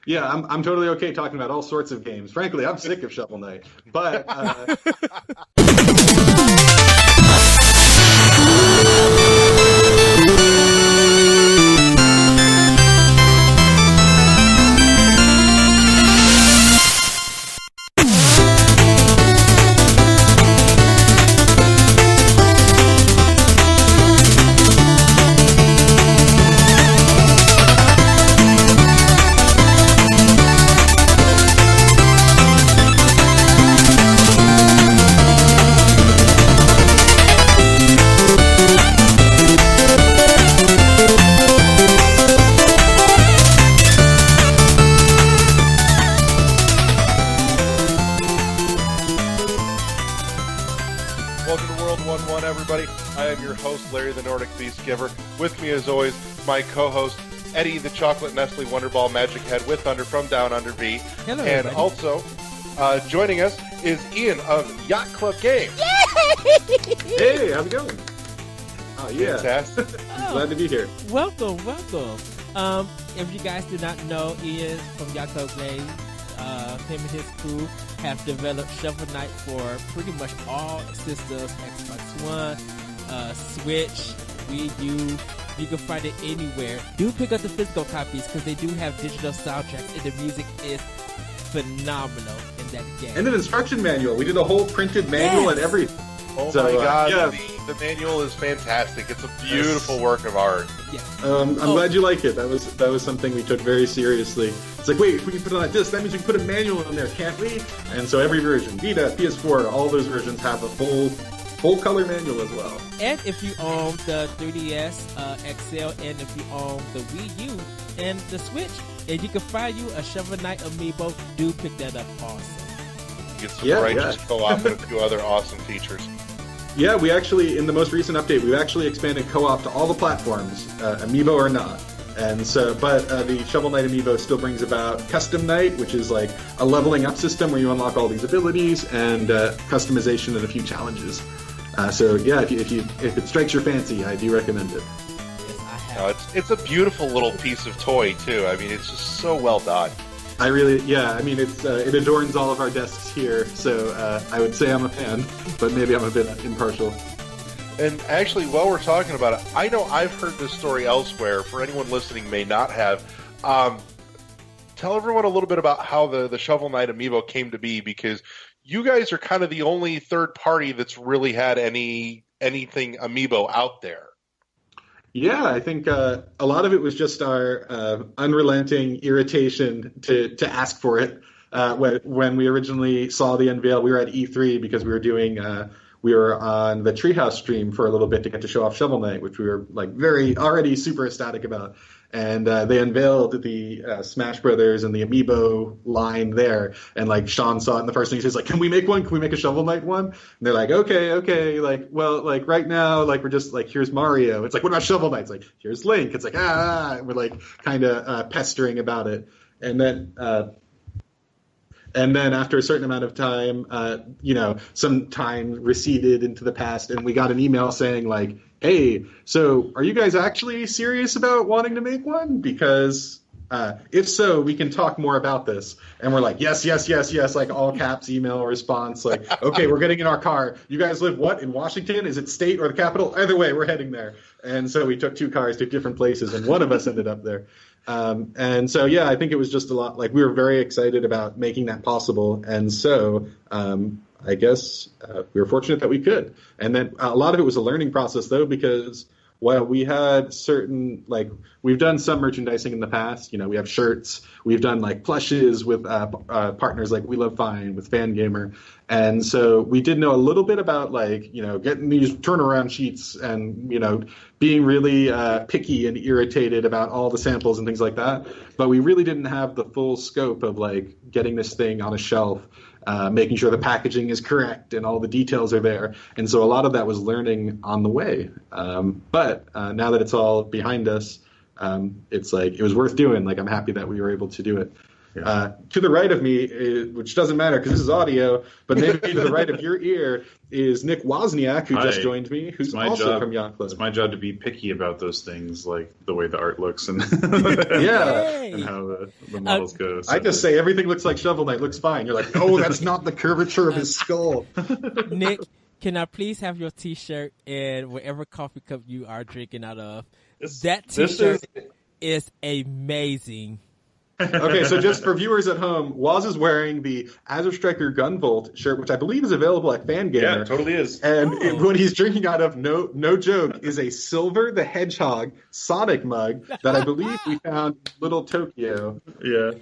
Yeah, I'm totally okay talking about all sorts of games. Frankly, I'm sick of Shovel Knight, but Welcome to World 1-1, everybody. I am your host, Larry the Nordic Beast Giver. With me, as always, my co-host, Eddie the Chocolate Nestle Wonderball Magic Head with Thunder from Down Under B. Hello, and everybody. also, joining us is Ian of Yacht Club Games. hey, how's it going? Oh yeah, Fantastic. glad to be here. Welcome. If you guys do not know, Ian from Yacht Club Games, him and his crew have developed Shovel Knight for pretty much all systems: Xbox One, Switch, Wii U. You can find it anywhere. Do pick up the physical copies because they do have digital soundtracks, and the music is phenomenal in that game. And an instruction manual. We did a whole printed manual Yes. and everything. Oh So, my god, yeah. the manual is fantastic. It's a beautiful work of art. Yes. I'm glad you like it. That was something we took very seriously. It's like, wait, if we can put it on a disc, that means we can put a manual in there, can't we? And so every version, Vita, PS4, all those versions have a full color manual as well. And if you own the 3DS XL, and if you own the Wii U and the Switch, and you can find you a Shovel Knight amiibo, do pick that up also. You get some Yeah, righteous yeah. co-op and a few other awesome features. Yeah, we actually, in the most recent update, we've actually expanded co-op to all the platforms, amiibo or not. And so, but the Shovel Knight amiibo still brings about Custom Knight, which is like a leveling up system where you unlock all these abilities and customization and a few challenges. So yeah, if it strikes your fancy, I do recommend it. Yes, I have. No, it's a beautiful little piece of toy too. I mean, it's just so well done. I really, yeah, I mean, it adorns all of our desks here, so I would say I'm a fan, but maybe I'm a bit impartial. And actually, while we're talking about it, I know I've heard this story elsewhere. For anyone listening may not have. Tell everyone a little bit about how the Shovel Knight amiibo came to be, because you guys are kind of the only third party that's really had anything amiibo out there. Yeah, I think a lot of it was just our unrelenting irritation to ask for it. When we originally saw the unveil, we were at E3 because we were on the Treehouse stream for a little bit to get to show off Shovel Knight, which we were like already super ecstatic about. And they unveiled the Smash Brothers and the Amiibo line there, and like Sean saw it, and the first thing he says, like, "Can we make one? Can we make a Shovel Knight one?" And they're like, "Okay." Like, well, like right now, like we're just like, here's Mario. It's like, what about Shovel Knight? It's like, here's Link. It's like, and we're like kind of pestering about it, and then after a certain amount of time, some time receded into the past, and we got an email saying like, "Hey, so are you guys actually serious about wanting to make one? Because if so, we can talk more about this." And we're like, yes, like all caps email response, like, "Okay, we're getting in our car. You guys live what, in Washington? Is it state or the capital? Either way, we're heading there." And so we took two cars to different places, and one of us ended up there. And so, yeah, I think it was just a lot, like we were very excited about making that possible. And so I guess we were fortunate that we could. And then a lot of it was a learning process, though, because while we had certain, like, we've done some merchandising in the past, we have shirts, we've done like plushes with partners like We Love Fine, with Fangamer. And so we did know a little bit about like, getting these turnaround sheets and, being really picky and irritated about all the samples and things like that. But we really didn't have the full scope of like getting this thing on a shelf, making sure the packaging is correct and all the details are there. And so a lot of that was learning on the way. But now that it's all behind us, it's like it was worth doing. Like, I'm happy that we were able to do it. To the right of me, which doesn't matter because this is audio, but maybe to the right of your ear is Nick Wozniak, who just joined me, who's also from Yacht Club. It's my job to be picky about those things, like the way the art looks and and how the models go. So. I just say everything looks like Shovel Knight, looks fine. You're like, no, that's not the curvature of his skull. Nick, can I please have your T-shirt and whatever coffee cup you are drinking out of? That T-shirt is amazing. Okay, so just for viewers at home, Woz is wearing the Azure Striker Gunvolt shirt, which I believe is available at Fangamer. Yeah, it totally is. And what he's drinking out of, no joke, is a Silver the Hedgehog Sonic mug that I believe we found in Little Tokyo. Yeah.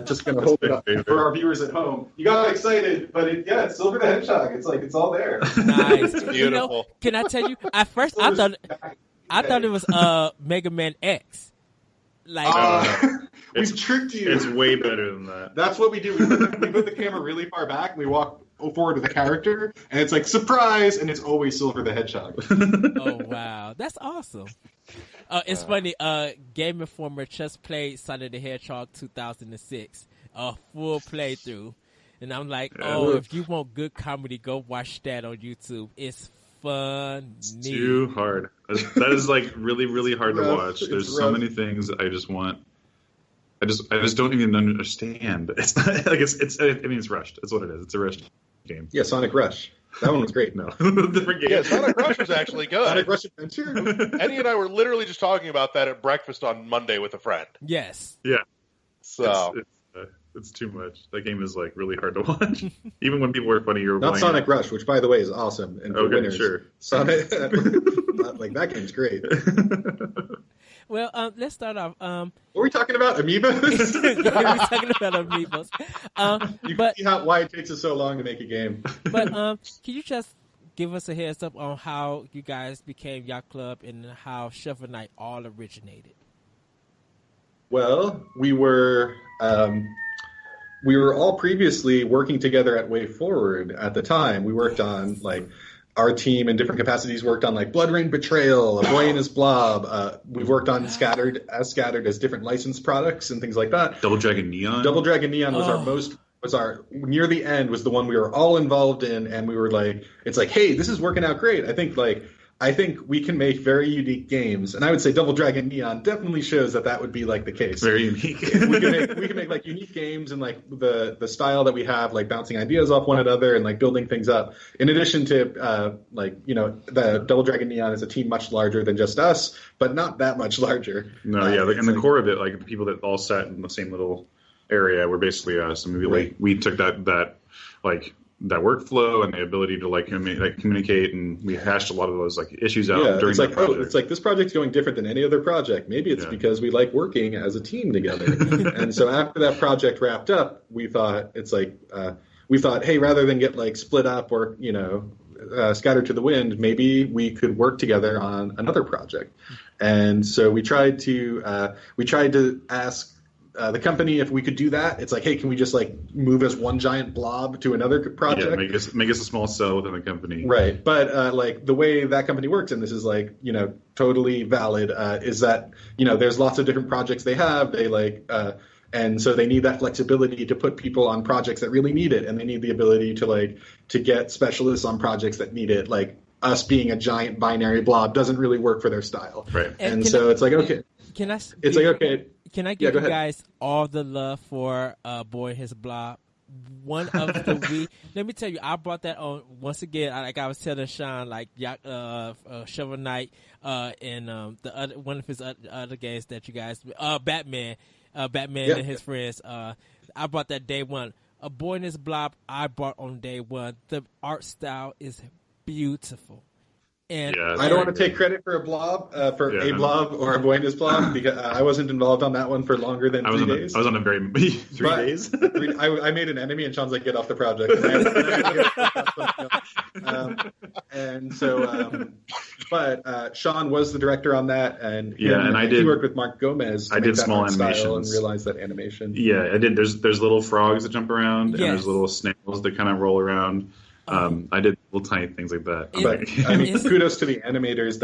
Just going to hold it up for our viewers at home. You got excited, but it's Silver the Hedgehog. It's all there. Nice. Beautiful. You know, can I tell you, at first I thought it was Mega Man X. We've tricked you. It's way better than that. That's what we do. We put the camera really far back, and we walk forward to the character, and it's like, surprise, and it's always Silver the Hedgehog. Oh, wow. That's awesome. It's funny. Game Informer just played Sonic the Hedgehog 2006, a full playthrough. And I'm like, if you want good comedy, go watch that on YouTube. It's funny. It's too hard. That is like really, really hard to watch. There's so many things I just want. I just don't even understand. It's not like it's rushed. That's what it is. It's a rushed game. Yeah, Sonic Rush. That one was great. No, different game. Yeah, Sonic Rush was actually good. Sonic Rush Adventure. Eddie and I were literally just talking about that at breakfast on Monday with a friend. Yes. Yeah. So it's too much. That game is like really hard to watch. Even when people are funny, you're not Sonic Rush, which by the way is awesome. And for winners, sure. Sonic, like that game's great. Well, let's start off. What were we talking about? Amiibos? We're talking about Amiibos. You can see why it takes us so long to make a game. But can you just give us a heads up on how you guys became Yacht Club and how Shovel Knight all originated? Well, we were all previously working together at Way Forward at the time. We worked on our team in different capacities worked on Blood Rain Betrayal, A Boy and His Blob. We've worked on Scattered as different licensed products and things like that. Double Dragon Neon. Double Dragon Neon was our near the end was the one we were all involved in, and we were like, it's like, hey, this is working out great. I think we can make very unique games, and I would say Double Dragon Neon definitely shows that would be the case. Very unique. we can make unique games and the style that we have, bouncing ideas off one another and building things up. In addition to the Double Dragon Neon is a team much larger than just us, but not that much larger. No, and the core of it, the people that all sat in the same little area were basically us, and we took that workflow and the ability to communicate, and we hashed a lot of those issues out during that project. It's this project's going different than any other project. Maybe it's because we like working as a team together. And so after that project wrapped up, we thought hey, rather than get split up or scattered to the wind, maybe we could work together on another project. And so we tried to ask the company if we could do that. It's hey, can we just move as one giant blob to another project? Yeah, make us a small cell within the company. Right, but the way that company works, and this is totally valid, is that there's lots of different projects they have. They and so they need that flexibility to put people on projects that really need it, and they need the ability to get specialists on projects that need it. Us being a giant binary blob doesn't really work for their style. Right, and so it's okay. Can I? It's okay. Can I give you guys all the love for Boy and His Blob? One of the week. Let me tell you, I brought that on once again. I was telling Sean, Shovel Knight, and the other one of his other games that you guys, Batman and his friends. I brought that day one. A Boy and His Blob. I brought on day one. The art style is beautiful. And I don't want to take credit for a blob, blob or a Boy and His Blob, because I wasn't involved on that one for longer than 3 days. I was on a very 3 days. I made an enemy, and Sean's get off the project. But Sean was the director on that, and he worked with Mark Gomez. I did small animations and realized that animation. Yeah, I did. There's little frogs that jump around, and there's little snails that kind of roll around. I did little tiny things like that. But kudos to the animators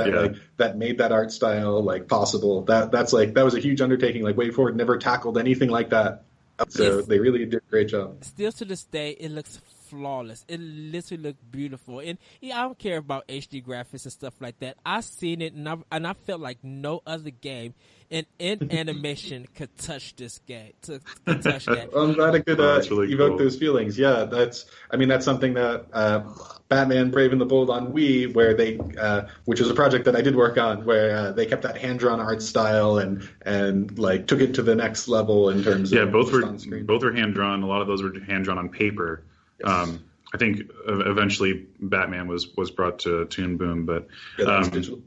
that made that art style possible. That was a huge undertaking. Way Forward never tackled anything like that. So they really did a great job. Still to this day, it looks flawless. It literally looks beautiful. And yeah, I don't care about HD graphics and stuff like that. I seen it, and I felt like no other game in animation could touch this game. Could touch that. I'm glad I could really evoke cool. those feelings. Yeah, that's something that Batman Brave and the Bold on Wii, where they, which was a project that I did work on, where they kept that hand drawn art style and like took it to the next level in terms of both were on-screen. hand drawn. A lot of those were hand drawn on paper. Yes. I think eventually Batman was brought to Toon Boom, but Yeah, that was digital.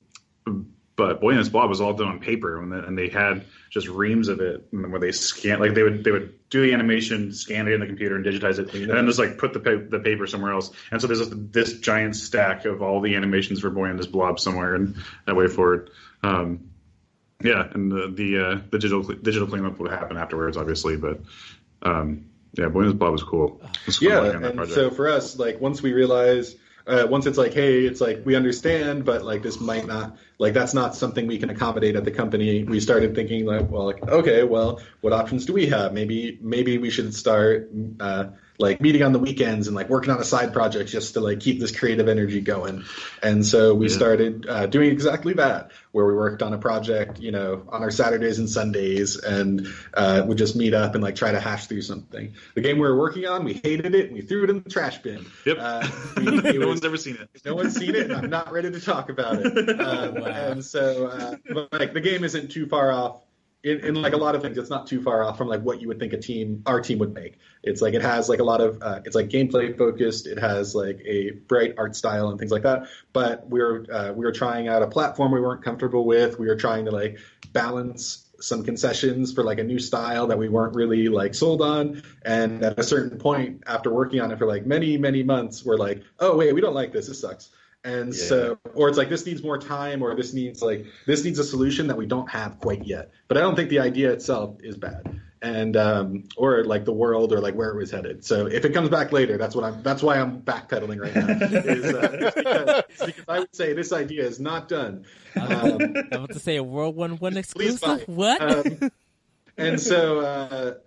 But Boy and His Blob was all done on paper, and they had just reams of it where they scan, like they would do the animation, scan it in the computer, and digitize it, and then just like put the paper somewhere else. And so there's this giant stack of all the animations for Boy and His Blob somewhere, and that way forward. And the digital cleanup would happen afterwards, obviously, but. Boy and His Blob was cool. It was fun working on that project. So for us, like once we realize, once it's like, hey, it's like we understand, but like this might not, like that's not something we can accommodate at the company. We started thinking like, well, like, okay, well, what options do we have? Maybe we should start like meeting on the weekends and like working on a side project just to like keep this creative energy going. And so we started doing exactly that, where we worked on a project, you know, on our Saturdays and Sundays, and would just meet up and like try to hash through something. The game we were working on, we hated it and we threw it in the trash bin. Yep. No one's ever seen it. No one's seen it, and I'm not ready to talk about it. And so, but, like, the game isn't too far off. In like a lot of things, it's not too far off from like what you would think our team would make. It's like it has like a lot of it's like gameplay focused. It has like a bright art style and things like that. But we were trying out a platform we weren't comfortable with. We were trying to like balance some concessions for like a new style that we weren't really like sold on. And at a certain point, after working on it for like many months, we're like, oh wait, we don't like this. This sucks. And so, or it's like this needs more time, or this needs a solution that we don't have quite yet. But I don't think the idea itself is bad, and or like the world or like where it was headed. So if it comes back later, that's why I'm backpedaling right now. Because I would say this idea is not done. I'm about to say a World 1 exclusive. What? And so.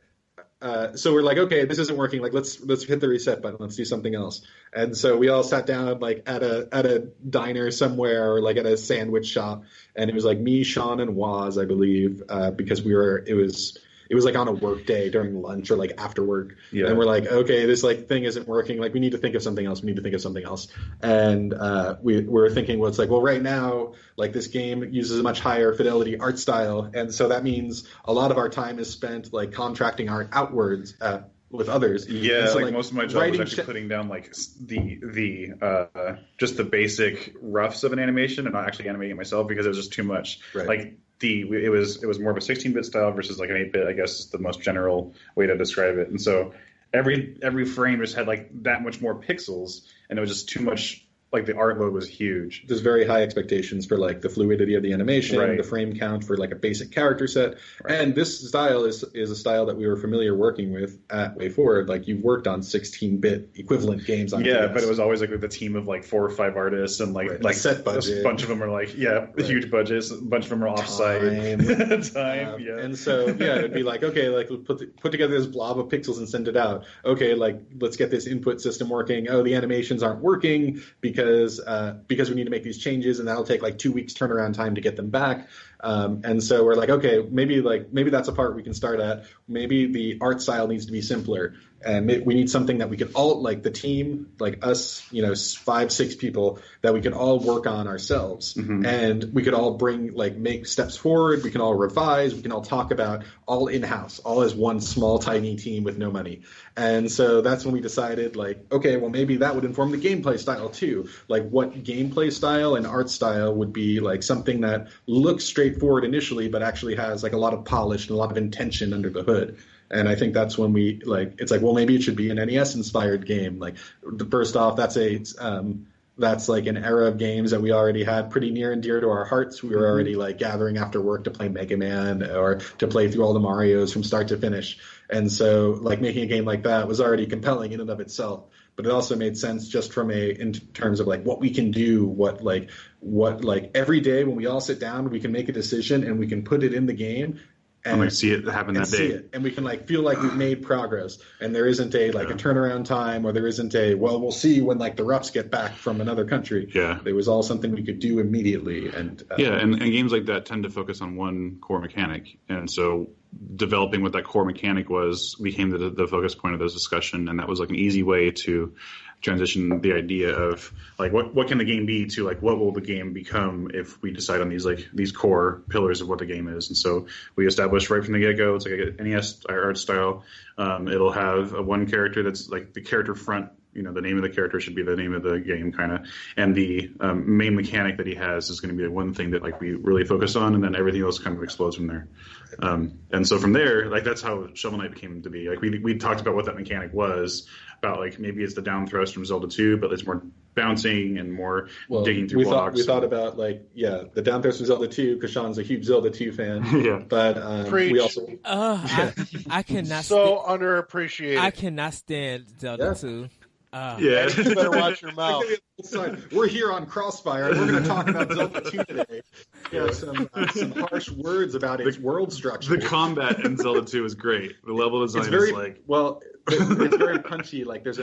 So we're like, okay, this isn't working. Like, let's hit the reset button. Let's do something else. And so we all sat down like at a diner somewhere, or like at a sandwich shop, and it was like me, Sean, and Waz, I believe, because it was like on a work day during lunch or like after work. Yeah. And we're like, okay, this like thing isn't working. Like, we need to think of something else. And we were thinking, well, it's like, well, right now, like this game uses a much higher fidelity art style. And so that means a lot of our time is spent like contracting art outwards with others. Yeah, so, like most of my job was actually putting down like the just the basic roughs of an animation and not actually animating it myself because it was just too much. Right. Like it was more of a 16-bit style versus like an 8-bit, I guess is the most general way to describe it. And so every frame just had like that much more pixels, and it was just too much. Like the art load was huge. There's very high expectations for like the fluidity of the animation, the frame count for like a basic character set. Right. And this style is a style that we were familiar working with at WayForward. Like, you've worked on 16-bit equivalent games on DS. But it was always like with a team of like 4 or 5 artists, and like set budget. A bunch of them are like huge budgets. A bunch of them are offsite. Time. And so it'd be like, okay, like put together this blob of pixels and send it out. Okay, like let's get this input system working. Oh, the animations aren't working because we need to make these changes, and that'll take like 2 weeks turnaround time to get them back. And so we're like, okay, maybe that's a part we can start at. Maybe the art style needs to be simpler, and we need something that we could all, like the team, like us, 5, 6 people, that we could all work on ourselves, and we could all make steps forward. We can all revise. We can all talk about all in-house, all as one small tiny team with no money. And so that's when we decided, like, okay, well, maybe that would inform the gameplay style too. Like, what gameplay style and art style would be like something that looks straightforward initially, but actually has like a lot of polish and a lot of intention under the hood. And I think that's when we it's like, well, maybe it should be an NES inspired game. Like, first off, that's like an era of games that we already had pretty near and dear to our hearts. We were already like gathering after work to play Mega Man or to play through all the Marios from start to finish. And so like making a game like that was already compelling in and of itself. But it also made sense just in terms of like what we can do, what every day when we all sit down, we can make a decision and we can put it in the game and like see it happen that day. And we can like feel like we've made progress, and there isn't a turnaround time, or there isn't we'll see when like the roughs get back from another country. Yeah, it was all something we could do immediately. And and games like that tend to focus on one core mechanic, and so developing what that core mechanic was became the focus point of this discussion, and that was like an easy way to transition the idea of like what can the game be to like what will the game become if we decide on these core pillars of what the game is. And so we established right from the get-go it's like a NES art style. It'll have one character that's like the character front, the name of the character should be the name of the game kind of, and the main mechanic that he has is going to be the one thing that like we really focus on, and then everything else kind of explodes from there. And so from there, like that's how Shovel Knight came to be. Like we talked about what that mechanic was about, like maybe it's the down thrust from Zelda 2, but it's more bouncing and more digging through blocks. We thought about the down thrust from Zelda 2 because Sean's a huge Zelda 2 fan. Yeah, but we also I cannot underappreciated. I cannot stand Zelda 2. You better watch your mouth. We're here on Crossfire, and we're going to talk about Zelda 2 today. Some harsh words about its world structure. The combat in Zelda 2 is great. The level design is like it's very punchy. Like there's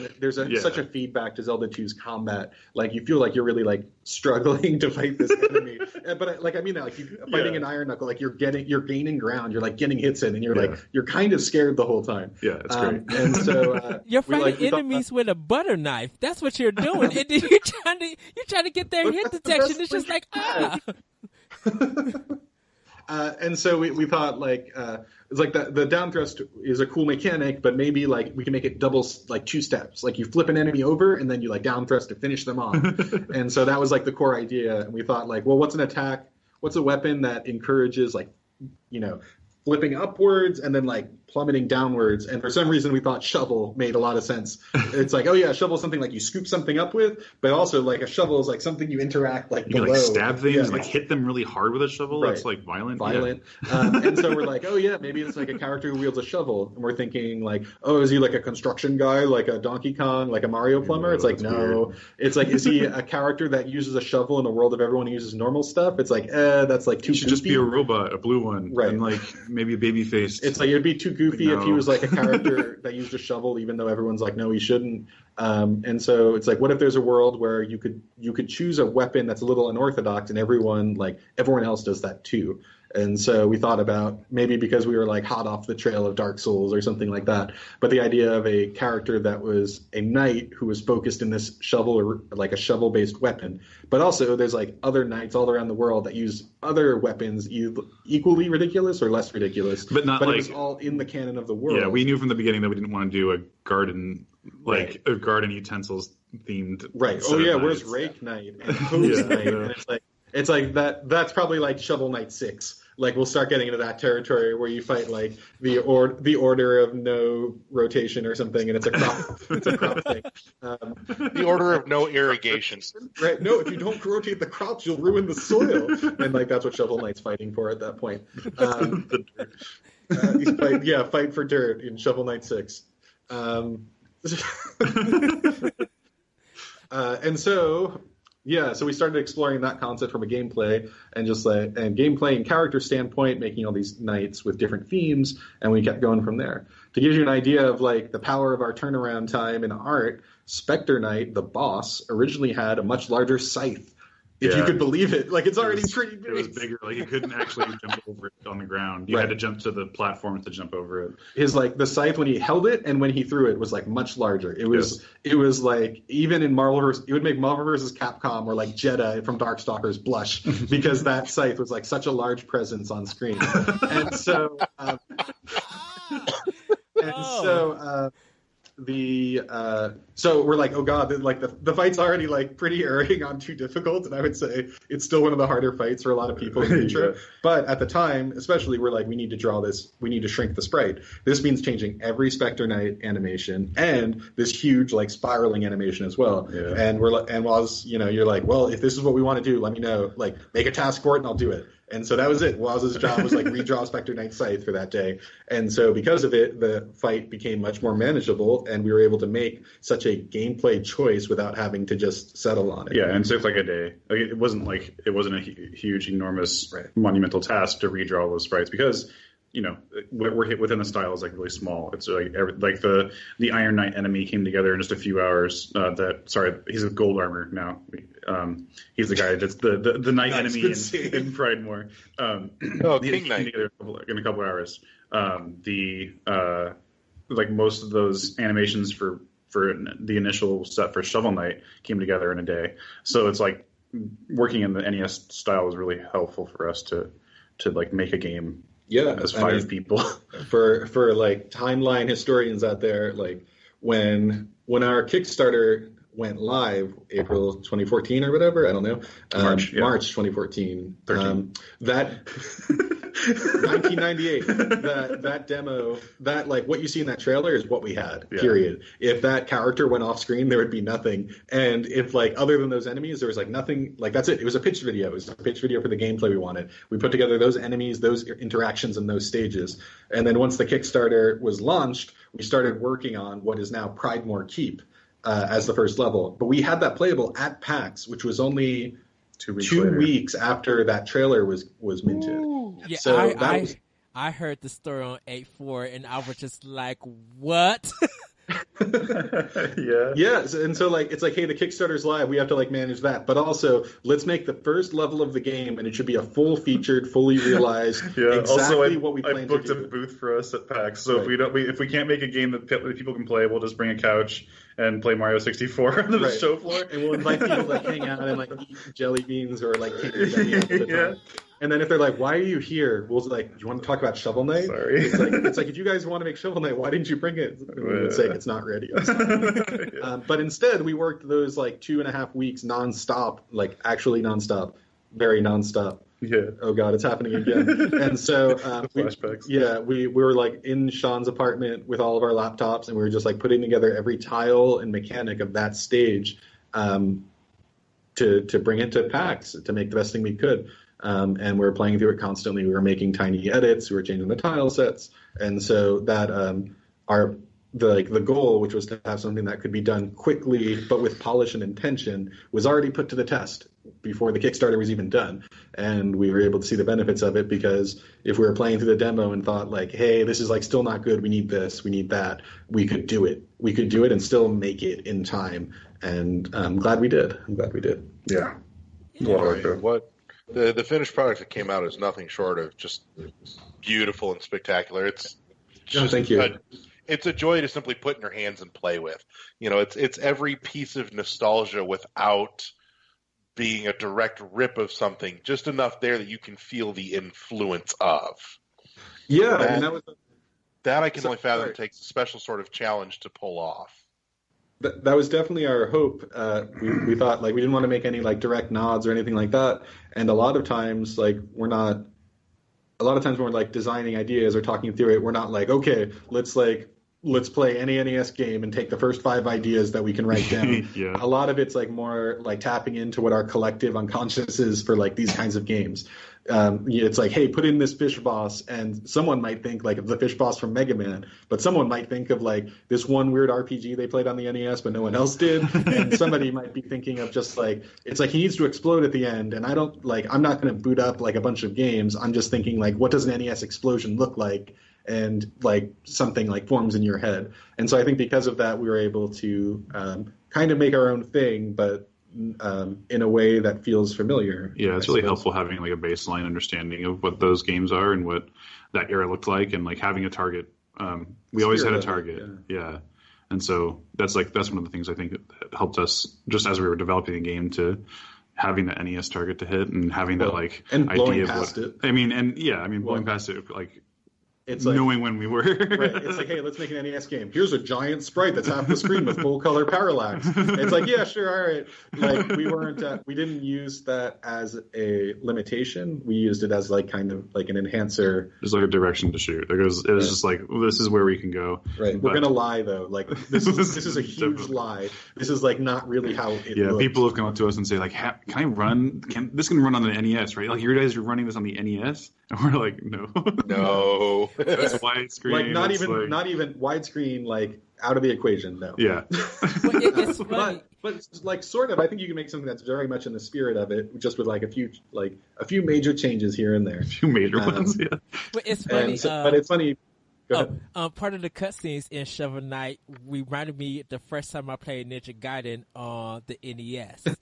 such a feedback to Zelda 2's combat. Like you feel like you're really like struggling to fight this enemy. But like I mean, like you fighting an Iron Knuckle, like you're gaining ground. You're like getting hits in, and you're like you're kind of scared the whole time. Yeah, it's great. And so you're fighting enemies with a butter knife. That's what you're doing, and then you're trying to get their hit detection. It's just like and so we thought like it's like the down thrust is a cool mechanic, but maybe like we can make it double like 2 steps. Like you flip an enemy over and then you like down thrust to finish them off. And so that was like the core idea. And we thought like, well, what's an attack? What's a weapon that encourages like flipping upwards and then like plummeting downwards? And for some reason we thought shovel made a lot of sense. It's like, oh yeah, shovel is something like you scoop something up with, but also like a shovel is like something you interact like you below. Can, like stab things, like hit them really hard with a shovel. Right. That's like violent. And so we're like, oh yeah, maybe it's like a character who wields a shovel, and we're thinking like, oh, is he like a construction guy, like a Donkey Kong, like a Mario plumber? It's like no. Weird. It's like, is he a character that uses a shovel in a world of everyone who uses normal stuff? It's like that's like too. He should just be a robot, a blue one, right? And like maybe a baby face. It's like it'd be too goofy if he was like a character that used a shovel, even though everyone's like, no, he shouldn't. And so it's like, what if there's a world where you could choose a weapon that's a little unorthodox, and everyone else does that too. And so we thought about maybe because we were like hot off the trail of Dark Souls or something like that, but the idea of a character that was a knight who was focused in this shovel, or like a shovel-based weapon. But also there's like other knights all around the world that use other weapons equally ridiculous or less ridiculous. But it was all in the canon of the world. Yeah, we knew from the beginning that we didn't want to do a garden a garden utensils themed. Right. Oh yeah, where's Rake Knight and Hose Knight? And it's like that's probably like Shovel Knight 6. Like we'll start getting into that territory where you fight like the order of no rotation or something, and it's a crop thing. The order of no irrigation. Right? No, if you don't rotate the crops, you'll ruin the soil, and like that's what Shovel Knight's fighting for at that point. Fight for dirt in Shovel Knight 6. And so. Yeah, so we started exploring that concept from a gameplay and character standpoint, making all these knights with different themes, and we kept going from there. To give you an idea of like the power of our turnaround time in art, Spectre Knight, the boss, originally had a much larger scythe. If you could believe it, like it's already pretty big. It was bigger, like you couldn't actually jump over it on the ground. You had to jump to the platform to jump over it. His like the scythe when he held it and when he threw it was like much larger. It was like even in it would make Marvel vs. Capcom or like Jeddah from Darkstalkers blush because that scythe was like such a large presence on screen. And so so we're like, oh god, like the fight's already like pretty erring on too difficult, and I would say it's still one of the harder fights for a lot of people in the intro. But at the time, especially, we're like, we need to shrink the sprite. This means changing every Spectre Knight animation and this huge like spiraling animation as well. Yeah. And Waz, you're like, well, if this is what we want to do, let me know. Like, make a task for it, and I'll do it. And so that was it. Waz's job was like redraw Spectre Knight's scythe for that day. And so because of it, the fight became much more manageable, and we were able to make such a gameplay choice without having to just settle on it. Yeah, and it took like a day. Like it wasn't a huge, enormous, monumental task to redraw those sprites because we're hit within the style is like really small. It's like like the Iron Knight enemy came together in just a few hours. He's a gold armor now. He's the guy that's the knight enemy in Pridemore. King Knight in a couple hours. Like most of those animations for the initial set for Shovel Knight came together in a day. So it's like working in the NES style was really helpful for us to like make a game. Yeah, as five people. For like timeline historians out there, like when our Kickstarter went live, April 2014 or whatever, I don't know, March 2014. That 1998. that demo, that like what you see in that trailer is what we had. Period. If that character went off screen, there would be nothing. And if like other than those enemies, there was like nothing. Like that's it. It was a pitch video. It was a pitch video for the gameplay we wanted. We put together those enemies, those interactions, and those stages. And then once the Kickstarter was launched, we started working on what is now Pridemore Keep as the first level. But we had that playable at PAX, which was only 2 weeks after that trailer was minted. Ooh, yeah, so I heard the story on 8.4 and I was just like, what? Yeah, and so like it's like, hey, the Kickstarter's live, we have to like manage that, but also let's make the first level of the game, and it should be a full featured, fully realized. Exactly what we plan to do. I booked a booth for us at PAX, so if we can't make a game that people can play, we'll just bring a couch and play Mario 64 on the show floor, and we'll invite people to like hang out and like eat jelly beans or like candy. And then if they're like, why are you here? We'll like, do you want to talk about Shovel Knight? Sorry. It's like if you guys want to make Shovel Knight, why didn't you bring it? And we would say it's not ready. But instead, we worked those like 2.5 weeks nonstop, like actually nonstop, very nonstop. Yeah. Oh God, it's happening again. And so flashbacks. We were like in Sean's apartment with all of our laptops, and we were just like putting together every tile and mechanic of that stage to bring it to PAX to make the best thing we could. And we were playing through it constantly. We were making tiny edits. We were changing the tile sets, and so that the goal, which was to have something that could be done quickly but with polish and intention, was already put to the test before the Kickstarter was even done. And we were able to see the benefits of it, because if we were playing through the demo and thought like, hey, this is like still not good, we need this, we need that, we could do it. We could do it and still make it in time. And I'm glad we did. Yeah. The finished product that came out is nothing short of just beautiful and spectacular. It's just thank you. It's a joy to simply put in your hands and play with. It's every piece of nostalgia without being a direct rip of something, just enough there that you can feel the influence of. Yeah, I can only fathom takes a special sort of challenge to pull off. That was definitely our hope. We thought like we didn't want to make any like direct nods or anything like that. And a lot of times when we're like designing ideas or talking through it, we're not like, okay, let's play any NES game and take the first 5 ideas that we can write down. A lot of it's like more like tapping into what our collective unconscious is for like these kinds of games. It's like, hey, put in this fish boss, and someone might think like of the fish boss from Mega Man, but someone might think of like this one weird RPG they played on the NES but no one else did, and somebody might be thinking of just like, it's like he needs to explode at the end, and I'm not going to boot up like a bunch of games. I'm just thinking like, what does an NES explosion look like? And like something like forms in your head. And so I think because of that, we were able to kind of make our own thing, but in a way that feels familiar. Yeah, it's really helpful having like a baseline understanding of what those games are and what that era looked like, and like having a target. We always had a target. Yeah. And so that's one of the things I think that helped us just as we were developing the game, to having the NES target to hit and having that like and idea of past what it. Blowing past it, like it's like knowing when we were. Right. It's like, hey, let's make an NES game. Here's a giant sprite that's half the screen with full color parallax. It's like, yeah, sure, all right. Like we didn't use that as a limitation. We used it as like kind of like an enhancer. Just like a direction to shoot. It was just like, well, this is where we can go. Right. We're gonna lie though. Like this is a huge lie. This is like not really how it looks. People have come up to us and say like, can I run? This can run on the NES, right? Like you guys are running this on the NES, and we're like, no. No. It's widescreen. Like not even widescreen. Like out of the equation. No. Yeah. Well, it's funny. But like sort of, I think you can make something that's very much in the spirit of it, just with like a few major changes here and there. A few major ones, yeah. But it's funny. But it's funny. Go ahead. Part of the cutscenes in Shovel Knight reminded me the first time I played Ninja Gaiden on the NES.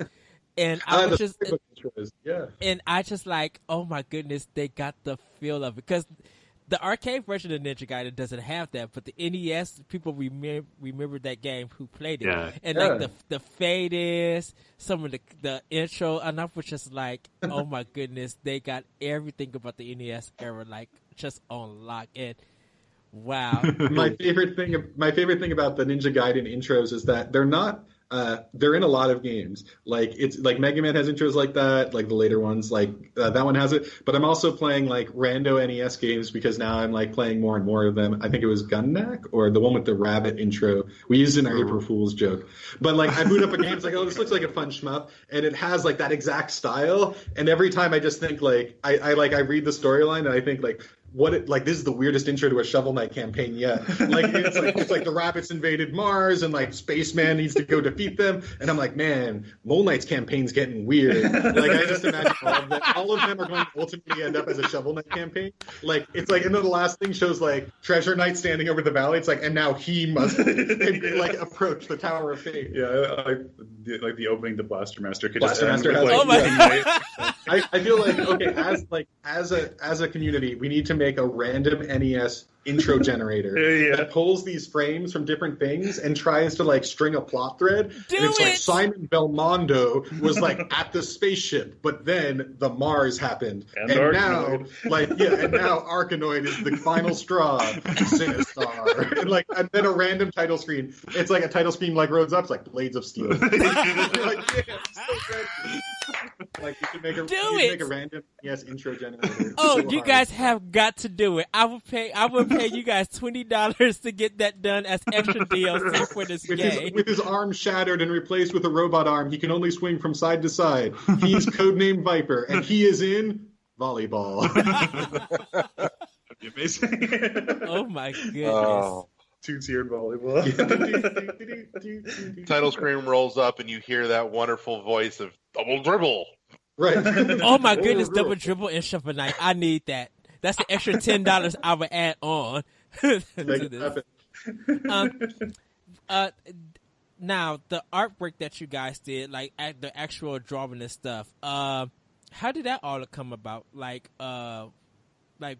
And I was just, and I just like, oh my goodness, they got the feel of it, because the arcade version of Ninja Gaiden doesn't have that, but the NES people remember that game who played it, like the fade is some of the intro, and I was just like, oh my goodness, they got everything about the NES era like just on lock. And wow, my favorite thing about the Ninja Gaiden intros is that they're not. They're in a lot of games. Like it's like Mega Man has intros like that, like the later ones, like that one has it. But I'm also playing like rando NES games because now I'm like playing more and more of them. I think it was Gunnak or the one with the rabbit intro we used in our April Fool's joke. But like I boot up a game, it's like, oh, this looks like a fun shmup, and it has like that exact style. And every time I just think like I read the storyline and I think like, this is the weirdest intro to a Shovel Knight campaign yet. Like it's like the rabbits invaded Mars and like Spaceman needs to go defeat them, and I'm like, man, Mole Knight's campaign's getting weird. Like I just imagine all of them are going to ultimately end up as a Shovel Knight campaign. Like it's like, and then the last thing shows like Treasure Knight standing over the valley. It's like, and now he must like approach the Tower of Fate. Yeah, like the opening to Blaster Master. Blaster Master has, oh my I feel like, okay, as a community, we need to make a random NES intro generator that pulls these frames from different things and tries to like string a plot thread. Like Simon Belmondo was like at the spaceship, but then the Mars happened, and now Arkanoid is the final straw. Sinistar. And then a random title screen. It's like a title screen like Roads Up, it's like Blades of Steel. Like, yeah, like you should make a random intro generator. Oh, you guys have got to do it. I will pay you guys $20 to get that done as extra DLC for this game. With his arm shattered and replaced with a robot arm, he can only swing from side to side. He's codenamed Viper, and he is in volleyball. That'd be amazing. Oh my goodness. Two-tiered volleyball. Title screen rolls up, and you hear that wonderful voice of double dribble. Right. Oh my goodness, double dribble in Shovel Knight. I need that. That's the extra $10 I would add on to this. Now, the artwork that you guys did, like the actual drawing and stuff, how did that all come about? Like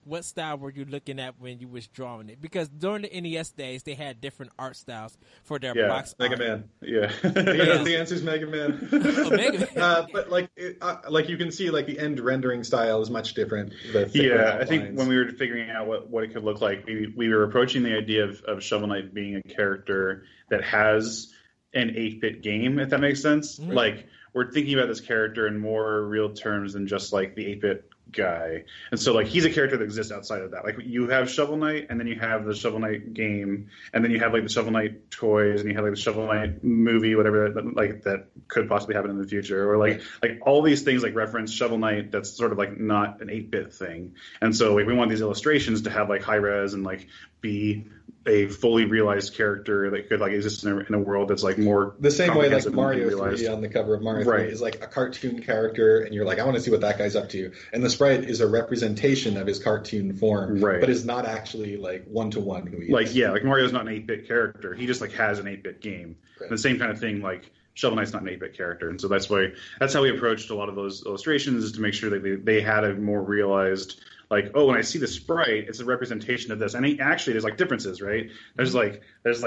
what style were you looking at when you was drawing it? Because during the NES days, they had different art styles for their box Mega art. Man. Yeah. The answer's Mega Man. Oh, Mega Man. But like you can see, like the end rendering style is much different. I think when we were figuring out what it could look like, we were approaching the idea of Shovel Knight being a character that has an 8-bit game, if that makes sense. Mm-hmm. Like we're thinking about this character in more real terms than just like the 8-bit guy, and so like he's a character that exists outside of that. Like you have Shovel Knight, and then you have the Shovel Knight game, and then you have like the Shovel Knight toys, and you have like the Shovel Knight movie, whatever that could possibly happen in the future, or like all these things like reference Shovel Knight that's sort of like not an 8-bit thing. And so like we want these illustrations to have like high res and like be a fully realized character that could like exist in a world that's like more the same way like Mario 3D on the cover of Mario 3 is like a cartoon character, and you're like, I want to see what that guy's up to, and the sprite is a representation of his cartoon form, but is not actually like one-to-one who he is. Like Mario's not an 8-bit character, he just like has an 8-bit game. And the same kind of thing, like Shovel Knight's not an 8-bit character, and so that's how we approached a lot of those illustrations, is to make sure that they had a more realized, like, oh, when I see the sprite, it's a representation of this. And actually, there's like differences, right? There's like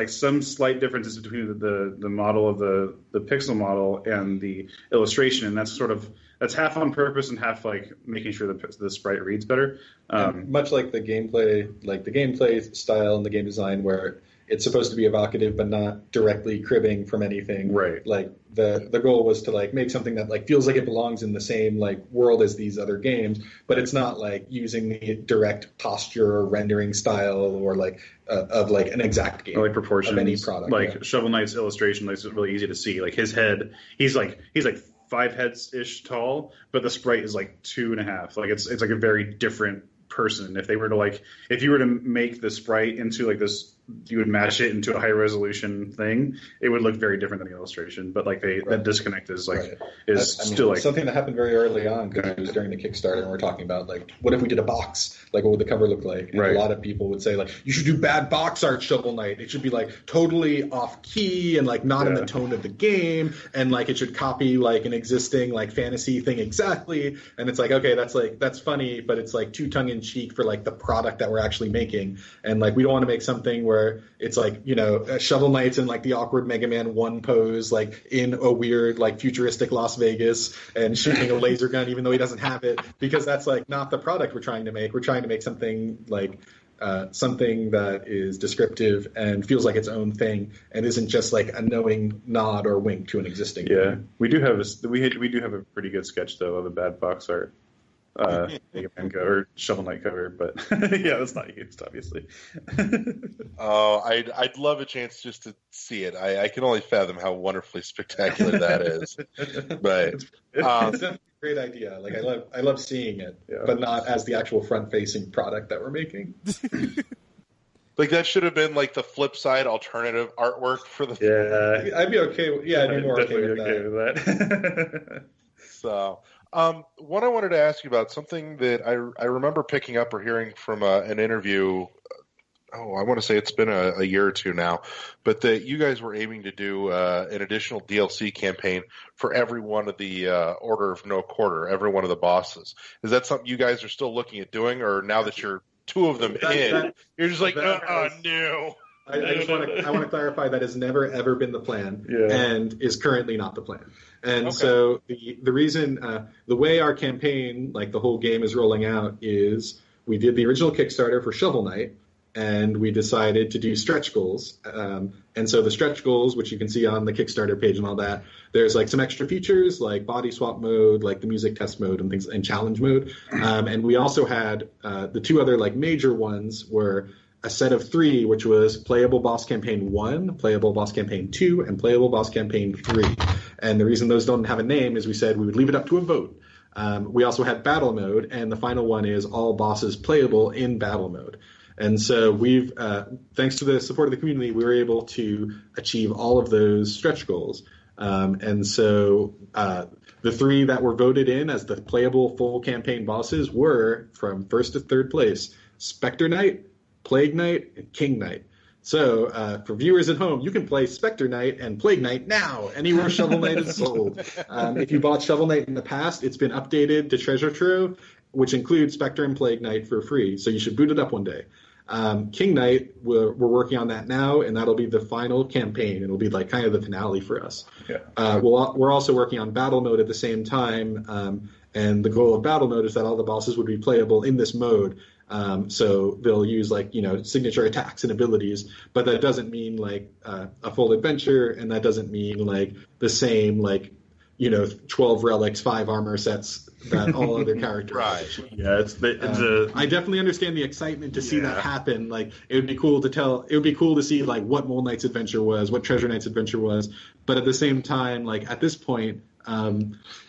some slight differences between the model of the pixel model and the illustration, and that's half on purpose and half like making sure that the sprite reads better. Much like the gameplay style and the game design, where it's supposed to be evocative but not directly cribbing from anything. Right. Like the goal was to like make something that like feels like it belongs in the same like world as these other games, but it's not like using the direct posture or rendering style or like of like an exact game. Or like proportions of any product. Like Shovel Knight's illustration, like, it's really easy to see. Like his head, he's like 5 heads ish tall, but the sprite is like 2.5. Like it's like a very different person. If you were to make the sprite into like this you would match it into a high resolution thing, it would look very different than the illustration. But like that disconnect is still like something that happened very early on, because it was during the Kickstarter, and we're talking about like, what if we did a box? Like, what would the cover look like? And a lot of people would say like, you should do bad box art, Shovel Knight. It should be like totally off key and like not in the tone of the game, and like it should copy like an existing like fantasy thing exactly. And it's like, okay, that's funny, but it's like too tongue in cheek for like the product that we're actually making. And like, we don't want to make something where it's like, Shovel Knight's in like the awkward Mega Man 1 pose, like in a weird like futuristic Las Vegas and shooting a laser gun even though he doesn't have it, because that's like not the product we're trying to make. We're trying to make something like something that is descriptive and feels like its own thing and isn't just like a knowing nod or wink to an existing thing. We do have a pretty good sketch though of a bad box art Mega Man cover, or Shovel Knight cover, but that's not used, obviously. I'd love a chance just to see it. I can only fathom how wonderfully spectacular that is. But it's definitely a great idea. Like I love seeing it, but not as the actual front-facing product that we're making. Like that should have been like the flip side alternative artwork for the. Yeah, I'd be okay. I'd be more okay with that. So. What I wanted to ask you about, something that I remember picking up or hearing from an interview, I want to say it's been a year or two now, but that you guys were aiming to do an additional DLC campaign for every one of the Order of No Quarter, every one of the bosses. Is that something you guys are still looking at doing, or now that you're two of them you're just like, no. I want to clarify that has never ever been the plan, and is currently not the plan. And so the reason, the way our campaign, like the whole game is rolling out, is we did the original Kickstarter for Shovel Knight, and we decided to do stretch goals. And so the stretch goals, which you can see on the Kickstarter page and all that, there's like some extra features like body swap mode, like the music test mode and things, and challenge mode. And we also had the two other like major ones were a set of 3, which was Playable Boss Campaign 1, Playable Boss Campaign 2, and Playable Boss Campaign 3. And the reason those don't have a name is we said we would leave it up to a vote. We also had Battle Mode, and the final one is all bosses playable in Battle Mode. And so we've, thanks to the support of the community, we were able to achieve all of those stretch goals. And so the 3 that were voted in as the playable full campaign bosses were, from first to third place, Spectre Knight, Plague Knight, and King Knight. So for viewers at home, you can play Spectre Knight and Plague Knight now, anywhere Shovel Knight is sold. If you bought Shovel Knight in the past, it's been updated to Treasure Trove, which includes Spectre and Plague Knight for free, so you should boot it up one day. King Knight, we're working on that now, and that'll be the final campaign. It'll be like kind of the finale for us. We're also working on Battle Mode at the same time, and the goal of Battle Mode is that all the bosses would be playable in this mode. So they'll use like, signature attacks and abilities, but that doesn't mean like a full adventure, and that doesn't mean like the same 12 relics, 5 armor sets that all other characters. Right. Yeah, I definitely understand the excitement to see that happen. Like it would be cool to see like what Mole Knight's adventure was, what Treasure Knight's adventure was, but at the same time, like at this point,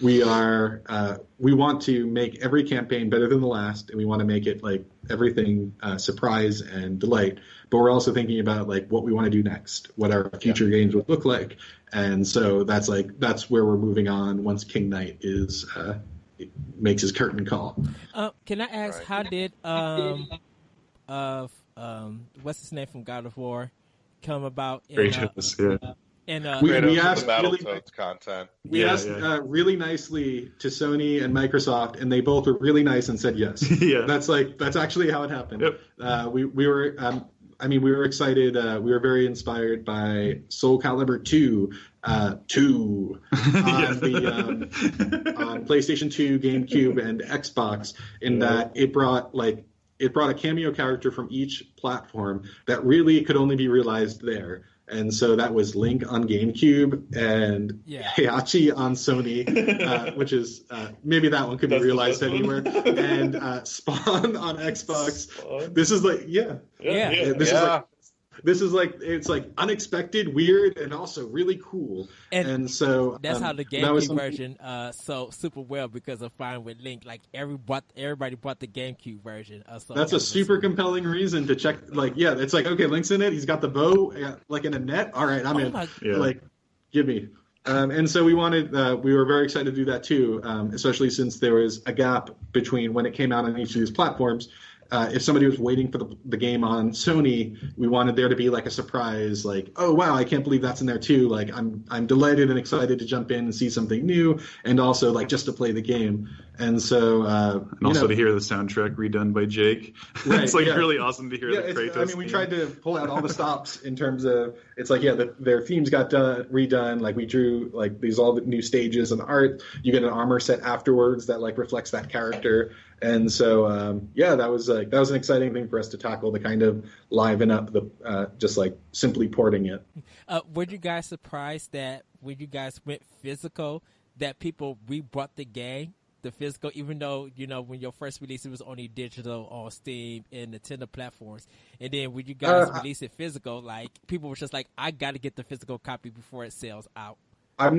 we want to make every campaign better than the last, and we want to make it like everything surprise and delight. But we're also thinking about like what we want to do next, what our future games would look like, and so that's where we're moving on once King Knight makes his curtain call. Can I ask, how did what's his name from God of War come about? And we asked Battletoads content. We asked really nicely to Sony and Microsoft, and they both were really nice and said yes. That's actually how it happened. Yep. We were excited. We were very inspired by Soul Calibur 2 on PlayStation 2, GameCube, and Xbox. In that it brought a cameo character from each platform that really could only be realized there. And so that was Link on GameCube and Heihachi on Sony, which is maybe that one could be realized anywhere. And Spawn on Xbox. Spawn. This is like This is like, it's like unexpected, weird, and also really cool. And so that's how the that was GameCube version sold super well because of Fine with Link. Like everybody bought the GameCube version. That's a super compelling reason to check. Like, yeah, it's like, okay, Link's in it. He's got the bow, like in a net. All right, I'm in. Like, give me. And so we were very excited to do that too, especially since there was a gap between when it came out on each of these platforms. If somebody was waiting for the game on Sony, we wanted there to be like a surprise, like, oh wow, I can't believe that's in there too. Like, I'm delighted and excited to jump in and see something new, and also like just to play the game. And so and also to hear the soundtrack redone by Jake. Right, it's like really awesome to hear the Kratos. I mean, we tried to pull out all the stops in terms of, it's like, their themes got redone. Like, we drew like all the new stages and art. You get an armor set afterwards that like reflects that character. And so, that was an exciting thing for us to tackle, to kind of liven up the just like simply porting it. Were you guys surprised that when you guys went physical, that people rebought the physical, even though, when your first release, it was only digital on Steam and Nintendo platforms. And then when you guys release it physical, like, people were just like, I got to get the physical copy before it sells out. I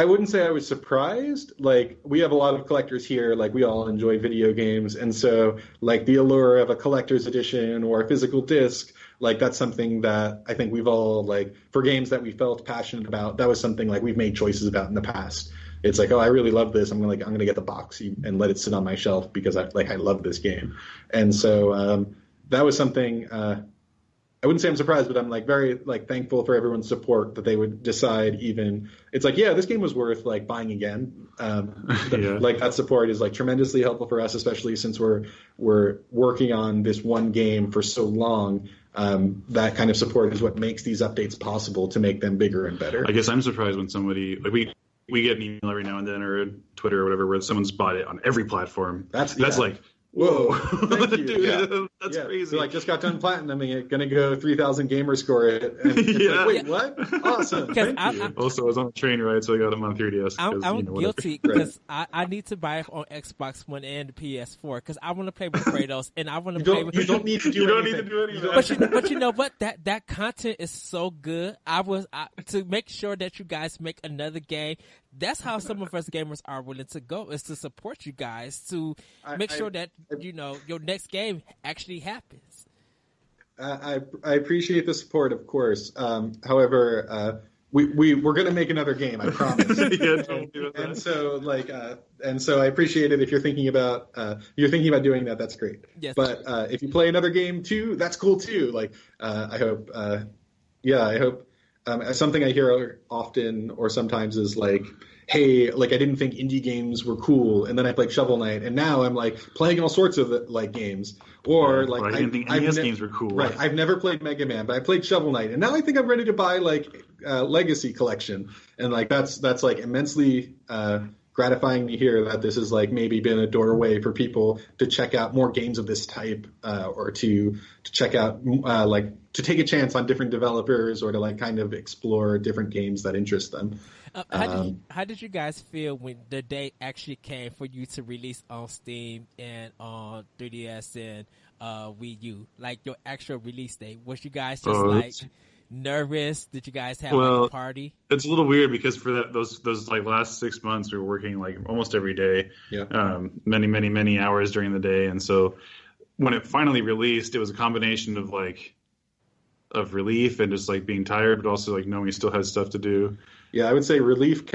wouldn't say I was surprised. Like, we have a lot of collectors here. Like, we all enjoy video games. And so, like, the allure of a collector's edition or a physical disc, like, that's something that I think we've all, like, for games that we felt passionate about, that was something, like, we've made choices about in the past. It's like, oh, I really love this. I'm gonna get the box and let it sit on my shelf because I love this game. And so that was something. I wouldn't say I'm surprised, but I'm like very like thankful for everyone's support, that they would decide even. It's like, yeah, this game was worth like buying again. Like, that support is like tremendously helpful for us, especially since we're working on this one game for so long. That kind of support is what makes these updates possible, to make them bigger and better. I guess I'm surprised when somebody, like, we get an email every now and then, or Twitter or whatever, where someone's bought it on every platform. That's like, whoa. Thank you. Dude, that's crazy. So, like, just got done platinuming it, gonna go 3,000 gamer score it. And it's like, wait, what? Awesome. Thank you. Also, I was on a train ride, so I got them on 3DS. I'm guilty because I need to buy it on Xbox One and the PS4 because I want to play with Kratos and I want to play with. You don't need to do anything. But you know what? That content is so good. To make sure that you guys make another game. That's how some of us gamers are willing to go, is to support you guys, to make sure that your next game actually happens. I appreciate the support, of course. However, we're going to make another game, I promise. And so I appreciate it. If you're thinking about doing that, that's great. Yes. But if you play another game too, that's cool too. Like, I hope. I hope. Something I hear often or sometimes is like, hey, like, I didn't think indie games were cool, and then I played Shovel Knight, and now I'm like playing all sorts of like games. Or like, I didn't think NES games were cool. Right, I've never played Mega Man, but I played Shovel Knight, and now I think I'm ready to buy like Legacy Collection, and like that's like immensely gratifying to hear that this has like maybe been a doorway for people to check out more games of this type, or to check out to take a chance on different developers, or to like kind of explore different games that interest them. How did you guys feel when the day actually came for you to release on Steam and on 3DS and Wii U? Like, your actual release date. Was you guys just nervous? Did you guys have like a party? It's a little weird because for those like last 6 months we were working like almost every day, many hours during the day, and so when it finally released, it was a combination of like relief and just like being tired, but also like knowing we still had stuff to do. Yeah, I would say relief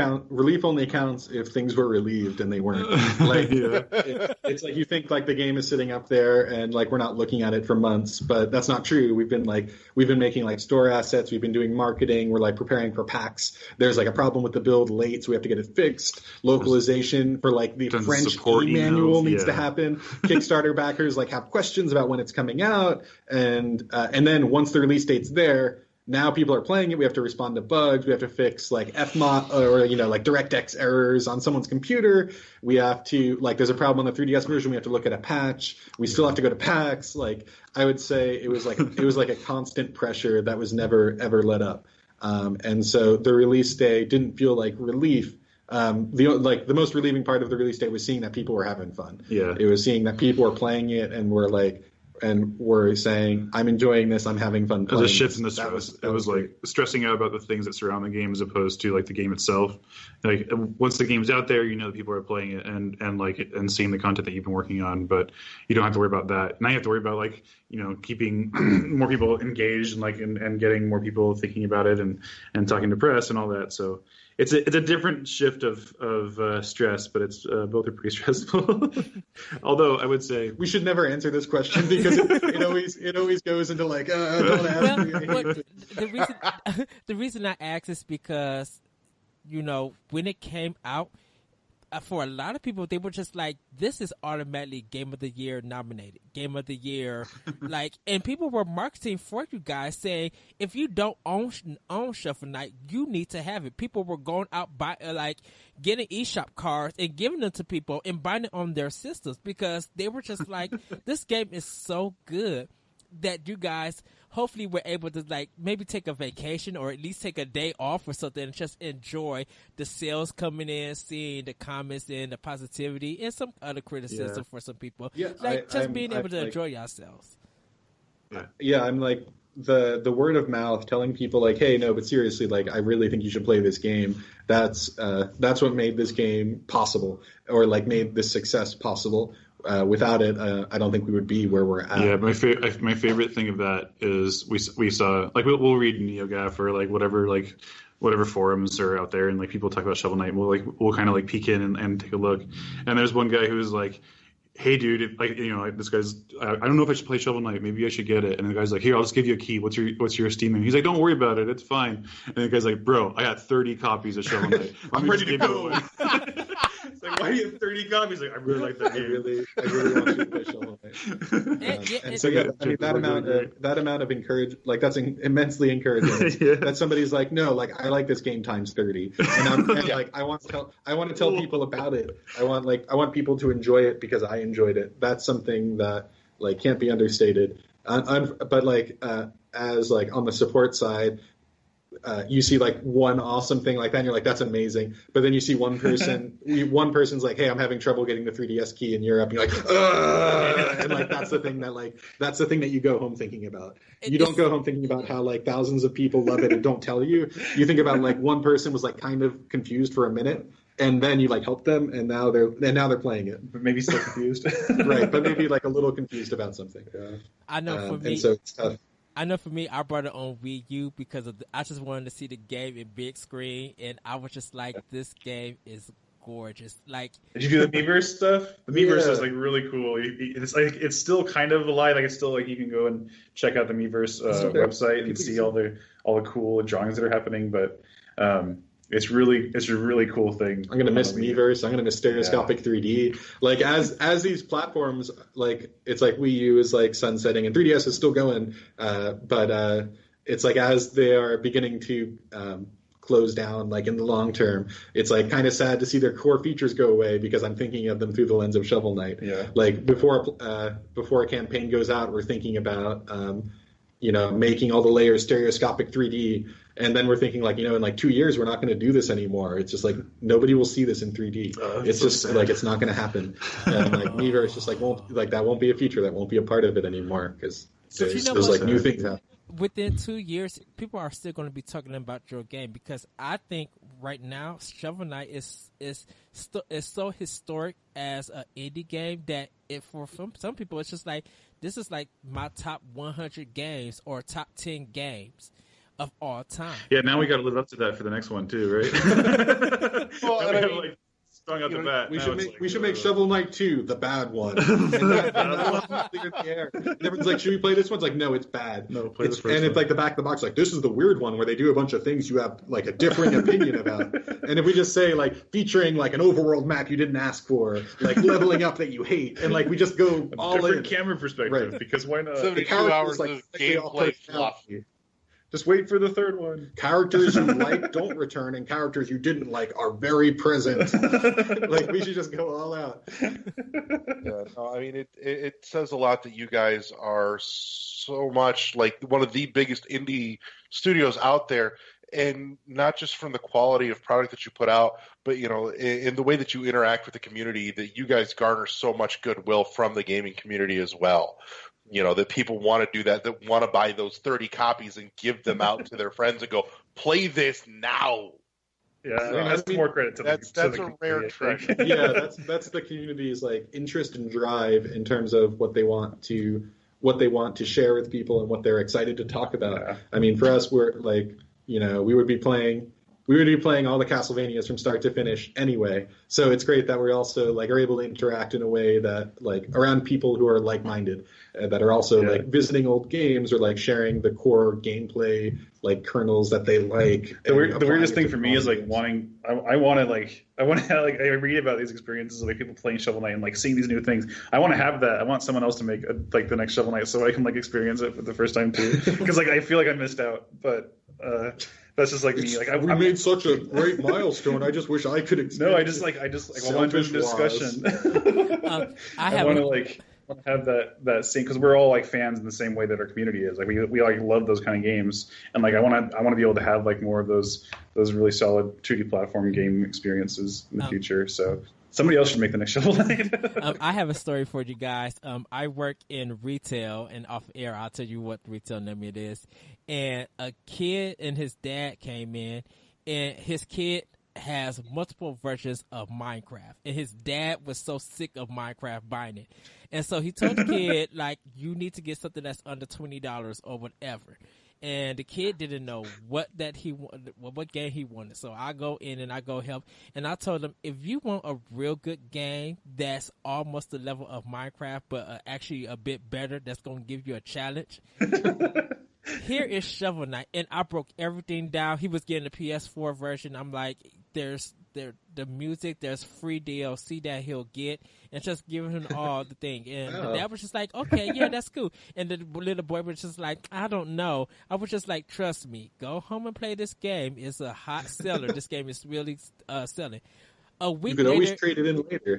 only counts if things were relieved and they weren't. Like, it's like you think like the game is sitting up there and like we're not looking at it for months, but that's not true. We've been making like store assets, we've been doing marketing, we're like preparing for packs. There's like a problem with the build late, so we have to get it fixed. Localization for like the French manual needs to happen. Kickstarter backers like have questions about when it's coming out, and then once the release date's there, now people are playing it. We have to respond to bugs. We have to fix like FMOD or like DirectX errors on someone's computer. We have to there's a problem on the 3DS version. We have to look at a patch. We still have to go to PAX. Like, I would say it was like a constant pressure that was never ever let up. And so the release day didn't feel like relief. The most relieving part of the release day was seeing that people were having fun. Yeah, it was seeing that people were playing it and were like, were saying, I'm enjoying this, I'm having fun There's playing. a shift in the That stress. that It was great. like stressing out about the things that surround the game as opposed to like the game itself. Like once the game's out there, you know that people are playing it and seeing the content that you've been working on, but you don't have to worry about that. Now you have to worry about like, you know, keeping more people engaged and like and getting more people thinking about it and talking to press and all that. So it's a different shift of stress, but it's both are pretty stressful. Although I would say We should never answer this question because it always goes into like, don't ask me. The reason I ask is because, you know, when it came out, for a lot of people, they were just like, this is automatically Game of the Year nominated. Game of the Year. Like, and people were marketing for you guys saying, if you don't own Shovel Knight, you need to have it. People were going out, getting eShop cards and giving them to people and buying it on their systems because they were just like, this game is so good that you guys hopefully were able to like maybe take a vacation or at least take a day off or something and just enjoy the sales coming in, seeing the comments and the positivity and some other criticism for some people. Yeah, being able to enjoy yourselves. Yeah, I'm like the word of mouth telling people like, hey, no, but seriously, like I really think you should play this game. That's what made this game possible, or like made this success possible. Without it, I don't think we would be where we're at. Yeah, my favorite thing of that is we saw like we'll read NeoGAF or like whatever forums are out there and like people talk about Shovel Knight. We'll kind of like peek in and take a look. And there's one guy who's like, hey dude, this guy's I don't know if I should play Shovel Knight. Maybe I should get it. And the guy's like, here, I'll just give you a key. What's your Steam name? He's like, don't worry about it. It's fine. And the guy's like, bro, I got 30 copies of Shovel Knight. I'm ready to go. It's like, why do you have 30 copies? Like, I really like that game. I really want you to play Shovel Knight. And so yeah, I mean that amount of encouragement, like that's immensely encouraging. Yeah. That somebody's like, no, like I like this game times 30, and like I want to tell people about it. I want people to enjoy it because I enjoyed it. That's something that like can't be understated. But like as like on the support side, you see like one awesome thing like that and you're like, that's amazing. But then you see one person's like, hey, I'm having trouble getting the 3DS key in Europe. And you're like, ugh! And like that's the thing that you go home thinking about. You don't go home thinking about how like thousands of people love it and don't tell you. You think about like one person was like kind of confused for a minute. And then you like help them, and now they're playing it. But maybe still confused, right? But maybe like a little confused about something. I know for me, and so it's tough. I know for me, I brought it on Wii U because I just wanted to see the game in big screen, and I was just like, this game is gorgeous. Like, did you do the Miiverse stuff? The Miiverse is like really cool. It's still kind of alive. Like it's still like you can go and check out the Miiverse website and see all the cool drawings that are happening. But it's a really cool thing. I'm gonna miss Miiverse. I'm gonna miss stereoscopic 3D. Like as these platforms, like it's like Wii U is like sunsetting and 3DS is still going, but it's like as they are beginning to close down, like in the long term, it's like kind of sad to see their core features go away because I'm thinking of them through the lens of Shovel Knight. Yeah. Like before a campaign goes out, we're thinking about making all the layers stereoscopic 3D. And then we're thinking like, in like 2 years, we're not going to do this anymore. It's just like, nobody will see this in 3D. It's just sad. Like, it's not going to happen. And like Miiverse just like that won't be a feature. That won't be a part of it anymore because there's like new things happening. Within 2 years, people are still going to be talking about your game because I think right now Shovel Knight is so historic as an indie game that for some people it's just like, this is like my top 100 games or top 10 games of all time. Yeah, now we got to live up to that for the next one too, right? Well, strung out the bat. We should make Shovel Knight 2 the bad one. And everyone's like, should we play this one? It's like, no, it's bad. No, play this first. And it's like the back of the box, like this is the weird one where they do a bunch of things you have like a differing opinion about. And if we just say like featuring like an overworld map you didn't ask for, like leveling up that you hate, and like we just go all in. Different camera perspective, right? Because why not? 72 hours of gameplay fluff. Just wait for the third one. Characters you like don't return, and characters you didn't like are very present. Like we should just go all out. Yeah, no, I mean it says a lot that you guys are so much like one of the biggest indie studios out there, and not just from the quality of product that you put out, but in the way that you interact with the community, that you guys garner so much goodwill from the gaming community as well. that people want to do that want to buy those 30 copies and give them out to their friends and go, play this now. Yeah, I think that's more credit to that's the a rare treasure. Yeah, that's the community's like interest and drive in terms of what they want to share with people and what they're excited to talk about. Yeah. I mean, for us, we're like, we would be playing all the Castlevanias from start to finish anyway. So it's great that we also like are able to interact in a way that like around people who are like-minded, that are also like visiting old games or like sharing the core gameplay like kernels that they like. The weirdest thing for me is like I want to read about these experiences of like people playing Shovel Knight and like seeing these new things. I want to have that. I want someone else to make like the next Shovel Knight so I can like experience it for the first time too. Because like I feel like I missed out, but. That's just like me. Like we made such a great milestone. I just wish I could experience. No, I just want to have a discussion. I want to have that same, because we're all like fans in the same way that our community is. Like we like love those kind of games, and like I want to be able to have like more of those really solid 2D platform game experiences in the future. So. Somebody else should make the next Shovel Knight. I have a story for you guys. I work in retail, and off air, I'll tell you what retail name it is. And a kid and his dad came in, and his kid has multiple versions of Minecraft. And his dad was so sick of Minecraft buying it. And so he told the kid, like, you need to get something that's under $20 or whatever. And the kid didn't know what game he wanted. So I go in and I go help. And I told him, if you want a real good game that's almost the level of Minecraft, but actually a bit better, that's going to give you a challenge, here is Shovel Knight. And I broke everything down. He was getting the PS4 version. I'm like, there's the music, there's free DLC that he'll get, and just giving him all the thing. And the dad was just like, okay, yeah, that's cool. And the little boy was just like, I don't know. I was just like, trust me, go home and play this game. It's a hot seller. This game is really selling. A week you could later, always trade it in later.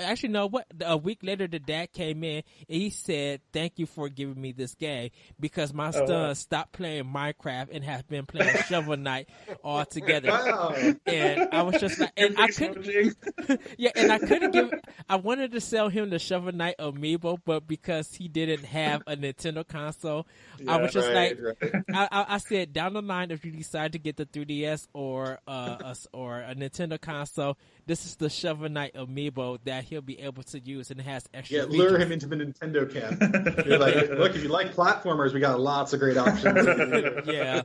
actually, know what? A week later, the dad came in and he said, "Thank you for giving me this game because my son stopped playing Minecraft and has been playing Shovel Knight altogether." Wow. And I was just like, and I couldn't, and I couldn't give. I wanted to sell him the Shovel Knight amiibo, but because he didn't have a Nintendo console, I was just I said, down the line, if you decide to get the 3DS or a Nintendo console, this is the Shovel Knight amiibo that he'll be able to use, and it has extra features. Lure him into the Nintendo camp. You're like, look, if you like platformers, we got lots of great options. yeah.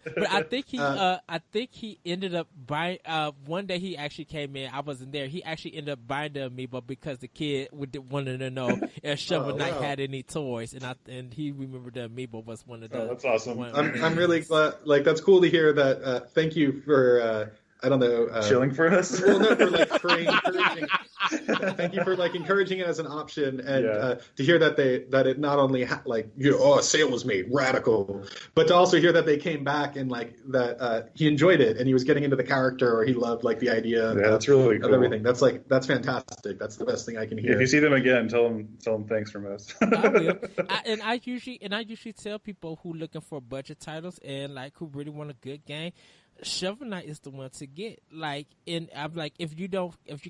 But I think he ended up buying. One day he actually came in. I wasn't there. He actually ended up buying the amiibo because the kid wanted to know if Shovel Knight had any toys, and he remembered the amiibo was one of the. Oh, that's awesome. I'm really glad. Like, that's cool to hear that. Thank you for. I don't know. Chilling for us? Well, no, for encouraging. Thank you for encouraging it as an option, and to hear that it not only a sale was made, radical, but to also hear that they came back and that he enjoyed it and he was getting into the character, or he loved the idea. Yeah, that's really cool. Of everything. That's fantastic. That's the best thing I can hear. If you see them again, tell them thanks from us. I will. I usually tell people who looking for budget titles and who really want a good game, Shovel Knight is the one to get. I'm like, if you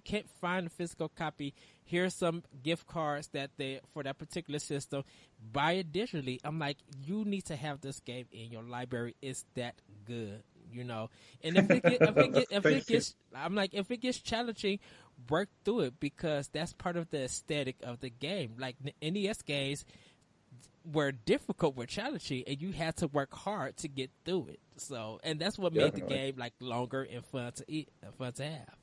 can't find a physical copy, here's some gift cards for that particular system. Buy it digitally. I'm like, you need to have this game in your library. It's that good, And if it gets challenging, work through it, because that's part of the aesthetic of the game. Like NES games were difficult, were challenging, and you had to work hard to get through it. So, and that's what made the game longer and fun to have.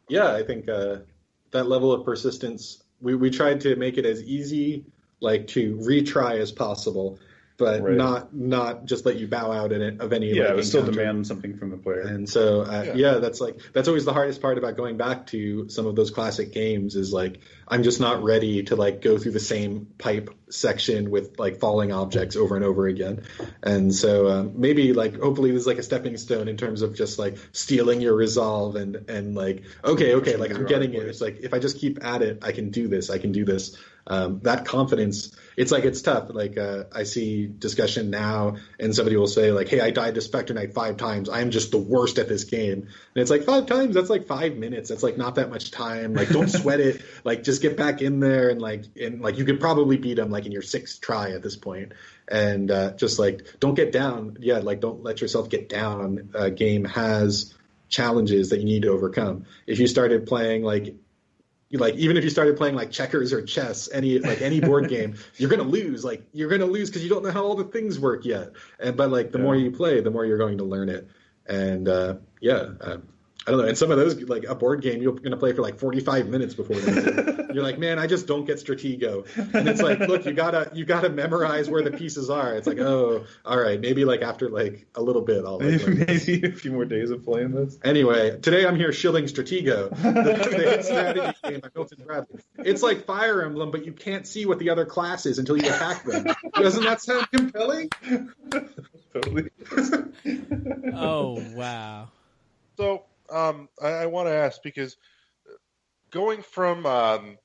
Yeah, I think that level of persistence, we tried to make it as easy to retry as possible, but not just let you bow out in it of any. Yeah, it was still demand something from the player. And so that's always the hardest part about going back to some of those classic games is I'm just not ready to go through the same pipe section with falling objects over and over again. And so maybe hopefully this is a stepping stone in terms of just stealing your resolve and okay, I'm getting it. It's if I just keep at it, I can do this. That confidence, it's tough. Like I see discussion now, and somebody will say like, "Hey, I died to Spectre Knight 5 times. I'm just the worst at this game." And it's like 5 times. That's like 5 minutes. That's like not that much time. Like, don't sweat it. Like, just get back in there and you could probably beat him like in your 6th try at this point. And just like don't get down. Yeah, like don't let yourself get down. A game has challenges that you need to overcome. If you started playing like even if you started playing like checkers or chess, any board game, you're gonna lose. Like you're gonna lose because you don't know how all the things work yet. But like the more you play, the more you're going to learn it. And I don't know. And some of those, like a board game, you're going to play for like 45 minutes before you're like, man, I just don't get Stratego. And it's like, look, you gotta memorize where the pieces are. It's like, oh, all right, maybe like after like a little bit, I'll like, maybe a few more days of playing this. Anyway, today I'm here shilling Stratego, the hit strategy game by Milton Bradley. It's like Fire Emblem, but you can't see what the other class is until you attack them. Doesn't that sound compelling? Totally. Oh wow. So I want to ask, because going from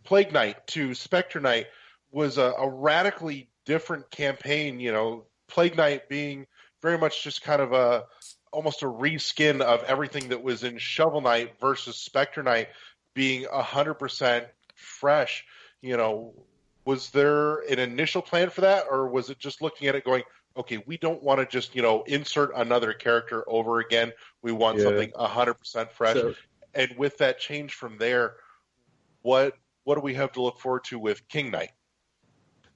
Plague Knight to Spectre Knight was a radically different campaign. You know, Plague Knight being very much just kind of almost a reskin of everything that was in Shovel Knight versus Spectre Knight being 100% fresh. You know, was there an initial plan for that, or was it just looking at it going, okay, we don't want to just, insert another character over again. We want something 100% fresh. So, and with that change from there, what do we have to look forward to with King Knight?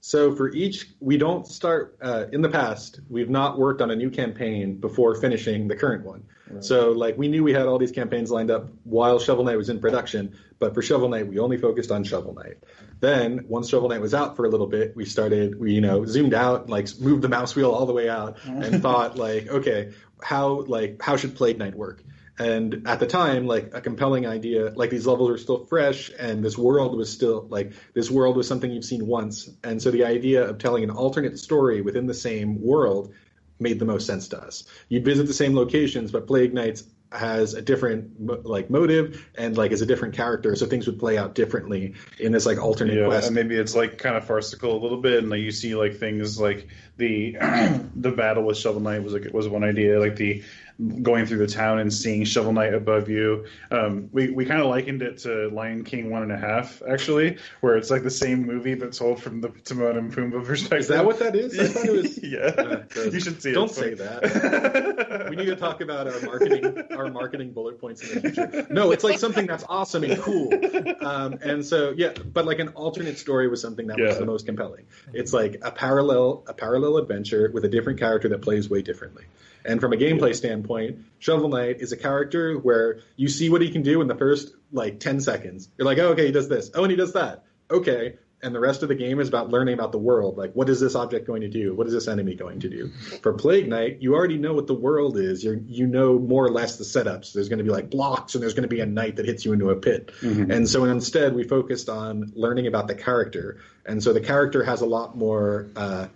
So for each, we don't start, in the past, we've not worked on a new campaign before finishing the current one. Right. So like we knew we had all these campaigns lined up while Shovel Knight was in production, but for Shovel Knight, we only focused on Shovel Knight. Then once Shovel Knight was out for a little bit, we zoomed out, like moved the mouse wheel all the way out and thought like, okay, how should Plague Knight work? And at the time, like a compelling idea, like these levels were still fresh and this world was something you've seen once. And so the idea of telling an alternate story within the same world made the most sense to us. You'd visit the same locations, but Plague Knight has a different motive and like is a different character, so things would play out differently in this like alternate quest. And maybe it's like kind of farcical a little bit, and like you see like things like the battle with Shovel Knight was one idea, like the going through the town and seeing Shovel Knight above you. We kind of likened it to Lion King 1.5, actually, where it's like the same movie but told from the Timon and Pumbaa perspective. Is that what that is? I thought it was. Yeah, you should see it. Don't say that. We need to talk about our marketing bullet points in the future. No, it's like something that's awesome and cool. And so but like an alternate story was something that was the most compelling. It's like a parallel adventure with a different character that plays way differently. And from a gameplay standpoint, Shovel Knight is a character where you see what he can do in the first, 10 seconds. You're like, oh, okay, he does this. Oh, and he does that. Okay. And the rest of the game is about learning about the world. Like, what is this object going to do? What is this enemy going to do? For Plague Knight, you already know what the world is. You know more or less the setups. There's going to be, blocks, and there's going to be a knight that hits you into a pit. Mm-hmm. And so instead, we focused on learning about the character. And so the character has a lot more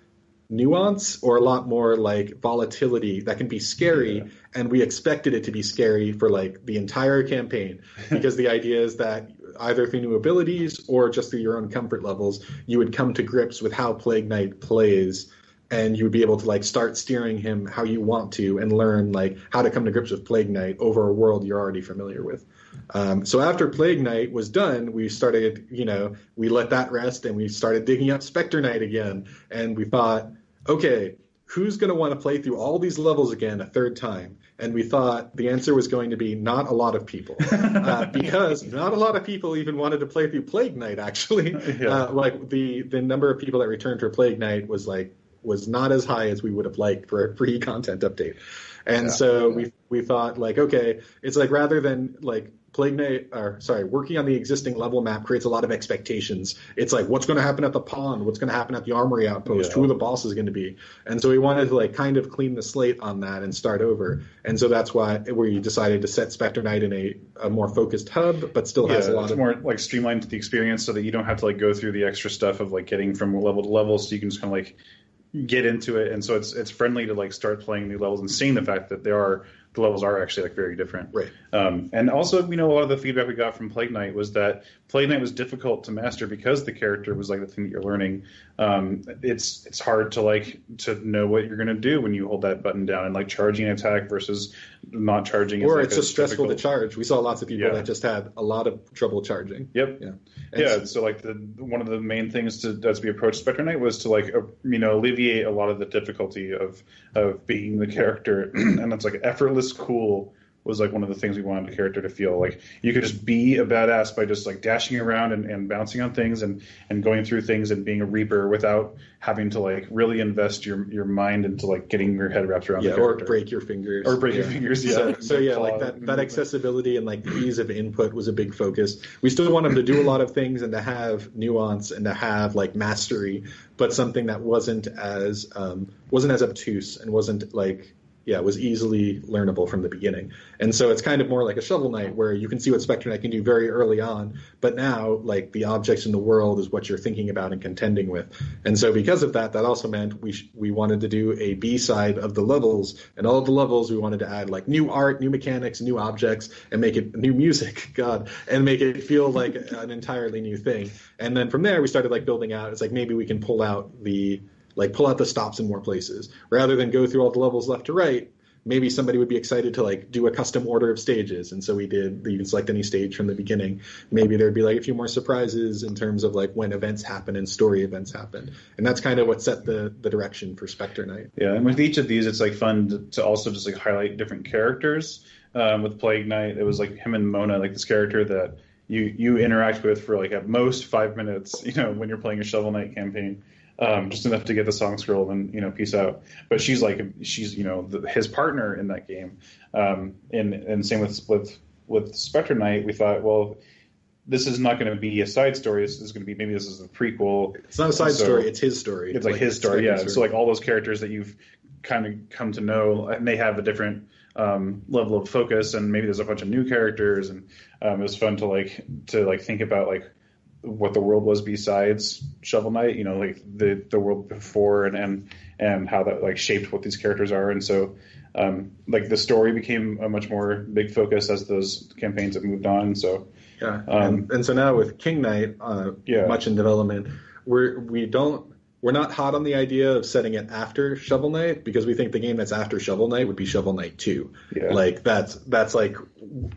nuance or a lot more volatility that can be scary, and we expected it to be scary for the entire campaign because the idea is that either through new abilities or just through your own comfort levels, you would come to grips with how Plague Knight plays, and you would be able to start steering him how you want to and learn how to come to grips with Plague Knight over a world you're already familiar with. So after Plague Knight was done, we started, we let that rest and we started digging up Spectre Knight again. And we thought, okay, who's going to want to play through all these levels again a third time? And we thought the answer was going to be not a lot of people, because not a lot of people even wanted to play through Plague Knight, actually. Yeah. The number of people that returned for Plague Knight was not as high as we would have liked for a free content update. And so we thought okay, it's rather than working on the existing level map creates a lot of expectations. It's what's going to happen at the pond, what's going to happen at the armory outpost, who are the bosses going to be. And so we wanted to kind of clean the slate on that and start over. And so that's why we decided to set Spectre Knight in a more focused hub, but still has a lot of more streamlined to the experience so that you don't have to go through the extra stuff of getting from level to level, so you can just kind of get into it. And so it's friendly to start playing new levels and seeing the fact that there are the levels are actually like very different. Right. And also, a lot of the feedback we got from Plague Knight was that Plague Knight was difficult to master because the character was like the thing that you're learning. It's hard to know what you're going to do when you hold that button down, and like charging an attack versus not charging. Or it's just stressful to charge. We saw lots of people that just had a lot of trouble charging. Yep. Yeah. So like one of the main things as we approached Spectre Knight was to like alleviate a lot of the difficulty of being the character, and it's like effortless cool was like one of the things we wanted the character to feel like you could just be a badass by just like dashing around and bouncing on things and going through things and being a reaper without having to like really invest your mind into like getting your head wrapped around the character. Or break your fingers. Your fingers. So like that accessibility and like ease of input was a big focus. We still want them to do a lot of things and to have nuance and to have like mastery, but something that wasn't as obtuse and wasn't like was easily learnable from the beginning. And so it's kind of more like a Shovel Knight where you can see what Spectre Knight can do very early on, but now like the objects in the world is what you're thinking about and contending with. And so because of that also meant we wanted to do a B-side of the levels, and all of the levels we wanted to add like new art, new mechanics, new objects, and make it new music, and make it feel like an entirely new thing. And then from there we started like building out, it's like maybe we can pull out the stops in more places rather than go through all the levels left to right. Maybe somebody would be excited to like do a custom order of stages, and so you can select any stage from the beginning. Maybe there'd be like a few more surprises in terms of like when events happen and story events happen, and that's kind of what set the direction for Spectre Knight. Yeah, and with each of these, it's like fun to also just like highlight different characters. With Plague Knight, it was like him and Mona, like this character that you interact with for like at most 5 minutes, when you're playing a Shovel Knight campaign. Just enough to get the song scroll and peace out. But she's his partner in that game, and same with Spectre Knight. We thought, well, this is not going to be a side story. This is going to be maybe this is a prequel. It's not a side story. It's his story. It's like his story. Yeah. So like all those characters that you've kind of come to know, and they have a different level of focus, and maybe there's a bunch of new characters, and it was fun to think about like what the world was besides Shovel Knight, like the world before and how that like shaped what these characters are. And so like the story became a much more big focus as those campaigns have moved on. So and so now with King Knight, much in development, we're not hot on the idea of setting it after Shovel Knight because we think the game that's after Shovel Knight would be Shovel Knight 2. Yeah. Like that's like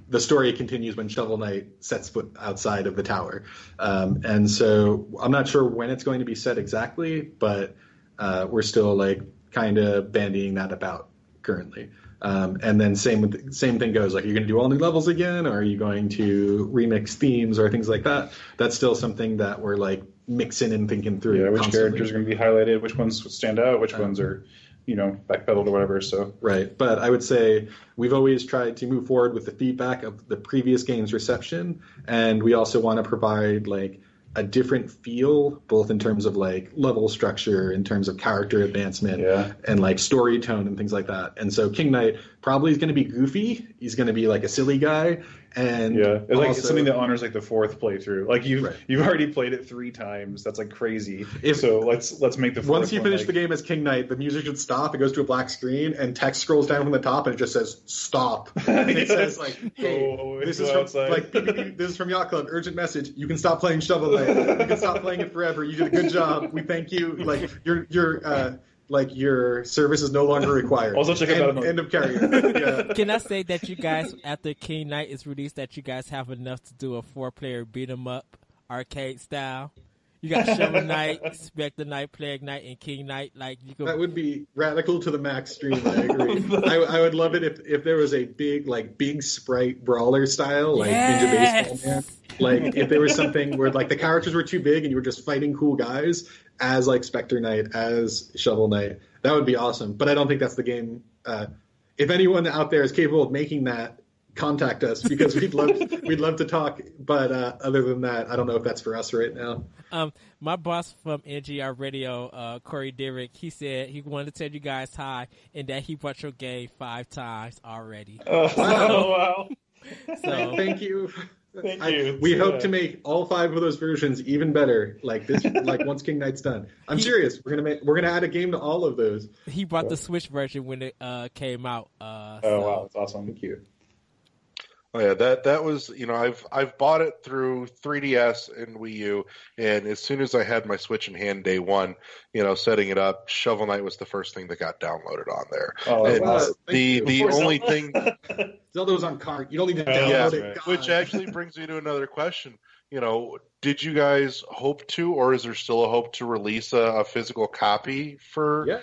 the story continues when Shovel Knight sets foot outside of the tower. And so I'm not sure when it's going to be set exactly, but we're still like kind of bandying that about currently. And then same thing goes, like, are you going to do all new levels again, or are you going to remix themes or things like that? That's still something that we're like mixing and thinking through. Yeah, which characters are going to be highlighted, which ones stand out, which ones are, backpedaled or whatever. So right, but I would say we've always tried to move forward with the feedback of the previous game's reception, and we also want to provide like a different feel, both in terms of like level structure, in terms of character advancement, and like story tone and things like that. And so King Knight probably is going to be goofy. He's going to be like a silly guy, and it's like it's something that honors like the fourth playthrough. Like you've already played it 3 times. That's like crazy. So let's make the fourth once you finish the game as King Knight, the music should stop. It goes to a black screen, and text scrolls down from the top, and it just says stop. And it says like, "Hey, this is from like this is from Yacht Club. Urgent message. You can stop playing Shovel Knight. You can stop playing it forever. You did a good job. We thank you. Like your service is no longer required." Also check it out. End of carrier. Can I say that you guys, after King Knight is released, that you guys have enough to do a 4-player beat 'em up arcade style? You got Shovel Knight, Spectre Knight, Plague Knight, and King Knight. Like that would be radical to the max stream. I agree. I would love it if there was a big sprite brawler style, like Ninja Baseball Man. Like if there was something where like the characters were too big and you were just fighting cool guys as like Spectre Knight, as Shovel Knight, that would be awesome. But I don't think that's the game. If anyone out there is capable of making that, contact us because we'd love to talk. But other than that, I don't know if that's for us right now. My boss from NGR Radio, Corey Derrick, he said he wanted to tell you guys hi and that he bought your game 5 times already. Oh, wow. So thank you. Thank you. We hope to make all 5 of those versions even better. Like this, like once King Knight's done. I'm serious. We're gonna add a game to all of those. He brought the Switch version when it came out. Wow, that's awesome. Thank you. Oh yeah, that was, I've bought it through 3DS and Wii U, and as soon as I had my Switch in hand day one, setting it up, Shovel Knight was the first thing that got downloaded on there. Oh, and awesome. the only thing, Zelda was on cart. You don't need to download it. right. which actually brings me to another question. Did you guys hope to, or is there still a hope to release a physical copy for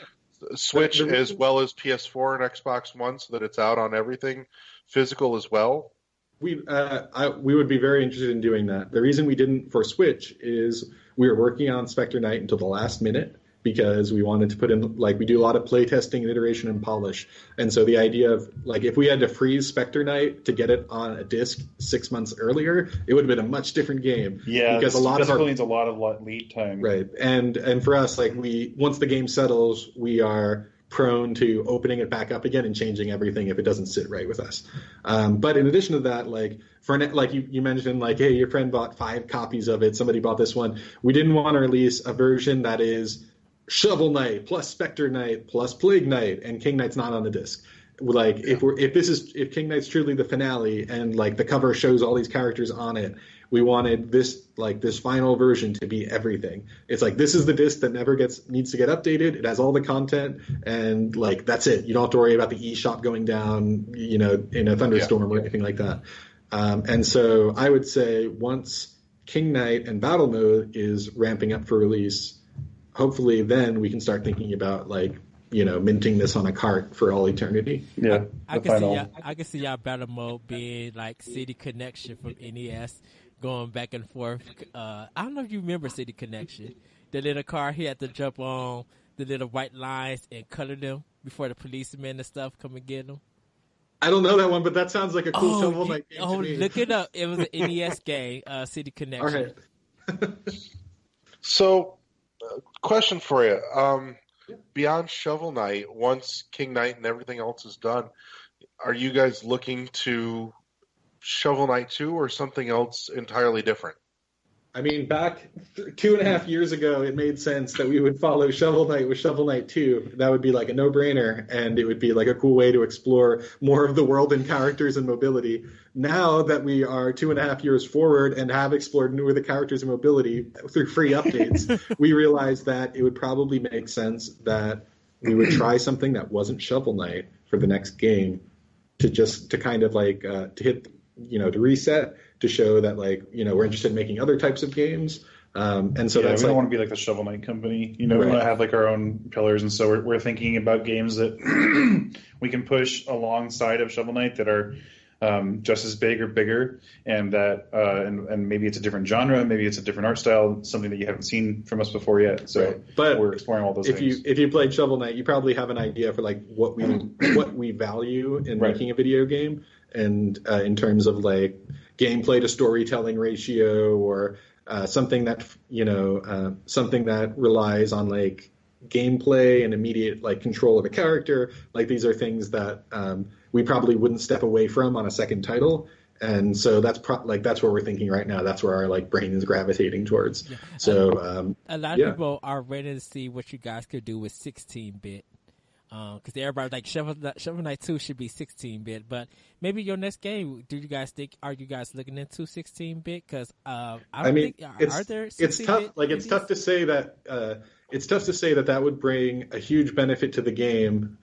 Switch as well as PS4 and Xbox One, so that it's out on everything physical as well? We would be very interested in doing that. The reason we didn't for Switch is we were working on Spectre Knight until the last minute because we wanted to put in, we do a lot of play testing and iteration and polish. And so the idea of, if we had to freeze Spectre Knight to get it on a disc 6 months earlier, it would have been a much different game. Yeah, because a lot of needs a lot of lead time. Right. And for us, once the game settles, we are prone to opening it back up again and changing everything if it doesn't sit right with us. But in addition to that, you mentioned, hey, your friend bought 5 copies of it. Somebody bought this one. We didn't want to release a version that is Shovel Knight plus Spectre Knight plus Plague Knight, and King Knight's not on the disc. If King Knight's truly the finale and the cover shows all these characters on it, we wanted this final version to be everything. It's this is the disc that never needs to get updated. It has all the content, and that's it. You don't have to worry about the eShop going down, in a thunderstorm or anything like that. And so I would say once King Knight and Battle Mode is ramping up for release, hopefully then we can start thinking about minting this on a cart for all eternity. Yeah, I can see y'all Battle Mode being like City Connection from NES, going back and forth. I don't know if you remember City Connection. The little car, he had to jump on the little white lines and color them before the policemen and stuff come and get them. I don't know that one, but that sounds like a cool Shovel Knight game to me. Look it up. It was an NES game, City Connection. All right. So, question for you. Beyond Shovel Knight, once King Knight and everything else is done, are you guys looking to Shovel Knight 2 or something else entirely different? I mean, back 2.5 years ago, it made sense that we would follow Shovel Knight with Shovel Knight 2. That would be a no-brainer, and it would be a cool way to explore more of the world and characters and mobility. Now that we are 2.5 years forward and have explored newer the characters and mobility through free updates, we realized that it would probably make sense that we would try something that wasn't Shovel Knight for the next game to hit, to reset, to show that we're interested in making other types of games. And so we don't want to be like the Shovel Knight company. We want to have our own pillars, and so we're thinking about games that we can push alongside of Shovel Knight that are just as big or bigger, and that and maybe it's a different genre, maybe it's a different art style, something that you haven't seen from us before yet. So but we're exploring all those things. If you played Shovel Knight, you probably have an idea for what we value in making a video game, and in terms of gameplay to storytelling ratio, or something that relies on gameplay and immediate control of a character. These are things that we probably wouldn't step away from on a second title, and so that's that's what we're thinking right now. That's where our brain is gravitating towards. Yeah. So a lot of people are ready to see what you guys could do with 16-bit. Because everybody's Shovel Knight 2 should be 16-bit, but maybe your next game, are you guys looking into 16-bit? Because are there 16-bit? It's tough. It's tough to say that. It's tough to say that would bring a huge benefit to the game,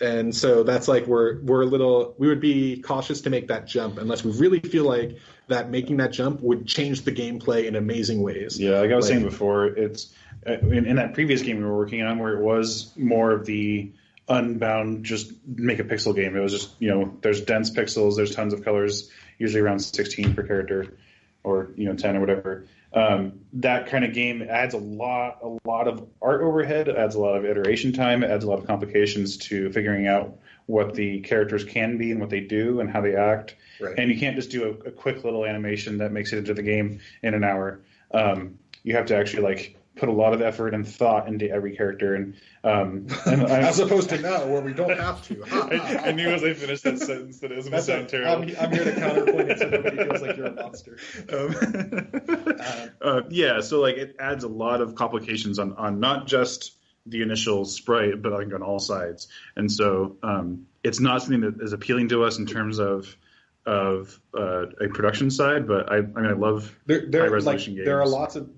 and so that's we would be cautious to make that jump unless we really feel that making that jump would change the gameplay in amazing ways. Yeah, I was saying before, it's in that previous game we were working on where it was more of the unbound, just make a pixel game. It was just, there's dense pixels, there's tons of colors, usually around 16 per character, or 10 or whatever. That kind of game adds a lot of art overhead, it adds a lot of iteration time, it adds a lot of complications to figuring out what the characters can be and what they do and how they act. Right. And you can't just do a quick little animation that makes it into the game in an hour. You have to actually put a lot of effort and thought into every character, and as opposed to now where we don't have to. I knew as I finished that sentence that it was going to sound terrible. I'm here to counterpoint it so nobody feels like you're a monster. Yeah, so like it adds a lot of complications on not just the initial sprite, but like on all sides. And so it's not something that is appealing to us in terms of a production side, but I mean I love high resolution games. There are lots of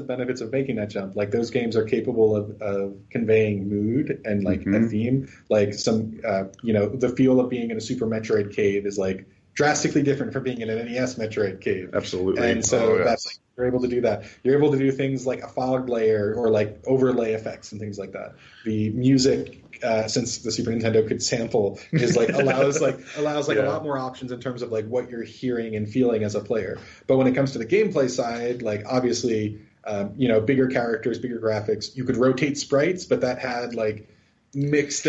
benefits of making that jump. Like those games are capable of conveying mood and like a theme. Like some the feel of being in a Super Metroid cave is like drastically different from being in an NES Metroid cave. Absolutely. And so that's like you're able to do that. You're able to do things like a fog layer or like overlay effects and things like that. The music, since the Super Nintendo could sample, is like allows a lot more options in terms of like what you're hearing and feeling as a player. But when it comes to the gameplay side, like obviously, bigger characters, bigger graphics. You could rotate sprites, but that had like mixed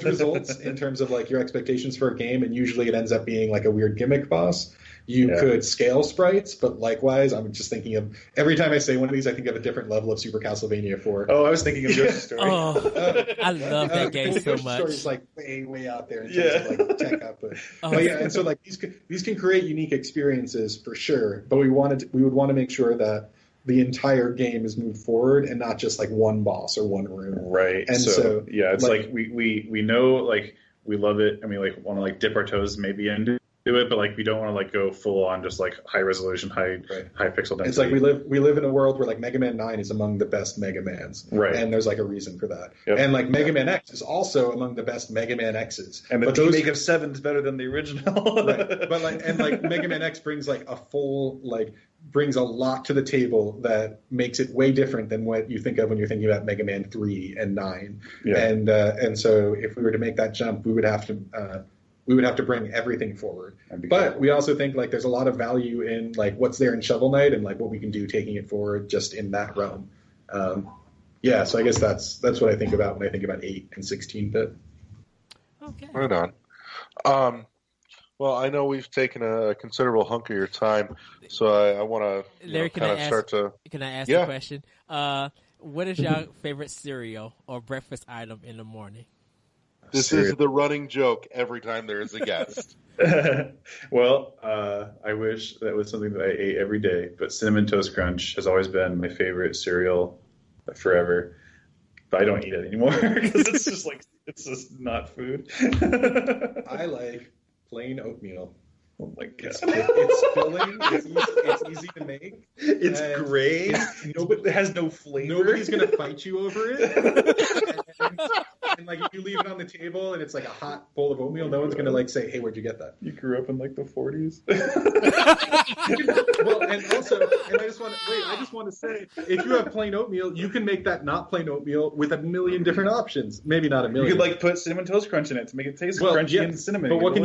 results in terms of like your expectations for a game, and usually it ends up being like a weird gimmick boss. You could scale sprites, but likewise, I'm just thinking of every time I say one of these, I think of a different level of Super Castlevania 4. Oh, I was thinking of Yoshi's Story. I love that game so much. Story's like way out there in terms of like tech output. But yeah, and so like these can create unique experiences for sure. But we would want to make sure that the entire game is moved forward and not just like one boss or one room. Right. And so yeah, it's like we know like we love it and we like want to like dip our toes maybe into it, but like we don't want to like go full on just like high resolution, high pixel density. It's like we live in a world where like Mega Man 9 is among the best Mega Mans, right? And there's like a reason for that. Yep. And like Mega Man X is also among the best Mega Man X's. And the remake of 7 is better than the original. Right. But like Mega Man X brings like brings a lot to the table that makes it way different than what you think of when you're thinking about Mega Man 3 and 9. Yeah. And so if we were to make that jump, we would have to bring everything forward. But we also think like there's a lot of value in like what's there in Shovel Knight and like what we can do taking it forward just in that realm. So I guess that's what I think about when I think about 8 and 16-bit. Okay. Right on. Well, I know we've taken a considerable hunk of your time, so I want to kind of start to... Can I ask a question? What is your favorite cereal or breakfast item in the morning? This is the running joke every time there is a guest. Well, I wish that was something that I ate every day, but Cinnamon Toast Crunch has always been my favorite cereal forever. But I don't eat it anymore because it's just not food. I like plain oatmeal. Oh my god! It's filling. It's easy to make. It's great. It has no flavor. Nobody's gonna fight you over it. And like if you leave it on the table and it's like a hot bowl of oatmeal, no one's gonna like say, "Hey, where'd you get that?" You grew up in like the 40s. Well, and I just want to say, if you have plain oatmeal, you can make that not plain oatmeal with a million different options. Maybe not a million. You could like put Cinnamon Toast Crunch in it to make it taste crunchy and cinnamon. But what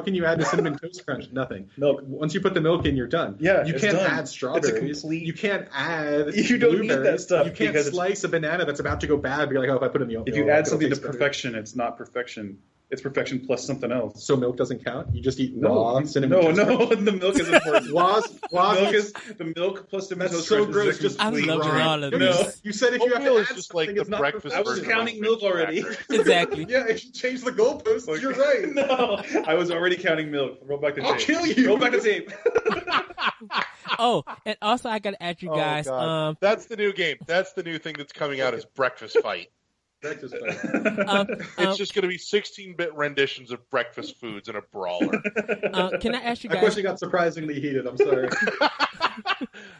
can you add to Cinnamon Toast Crunch? Nothing. Milk. Once you put the milk in, you're done. Yeah, you can't done. add strawberries. You can't add. You don't need that stuff. You can't slice a banana that's about to go bad. Be like, oh, if I put it in the oatmeal. If you add something to perfection, it's not perfection. It's perfection plus something else. So milk doesn't count. You just eat raw cinnamon. No, the milk is important. The milk plus cinnamon. That's so gross. Just I'm loving all of this. You said if you have to add just like the breakfast. I was counting milk already. Exactly. Yeah, if you change the goalposts, you're right. No, I was already counting milk. Roll back the tape. I'll kill you. Roll back the tape. Oh, and also I gotta ask you guys. That's the new game. That's the new thing that's coming out is Breakfast Fight. It's just going to be 16-bit renditions of breakfast foods in a brawler. Can I ask you guys? That question got surprisingly heated. I'm sorry.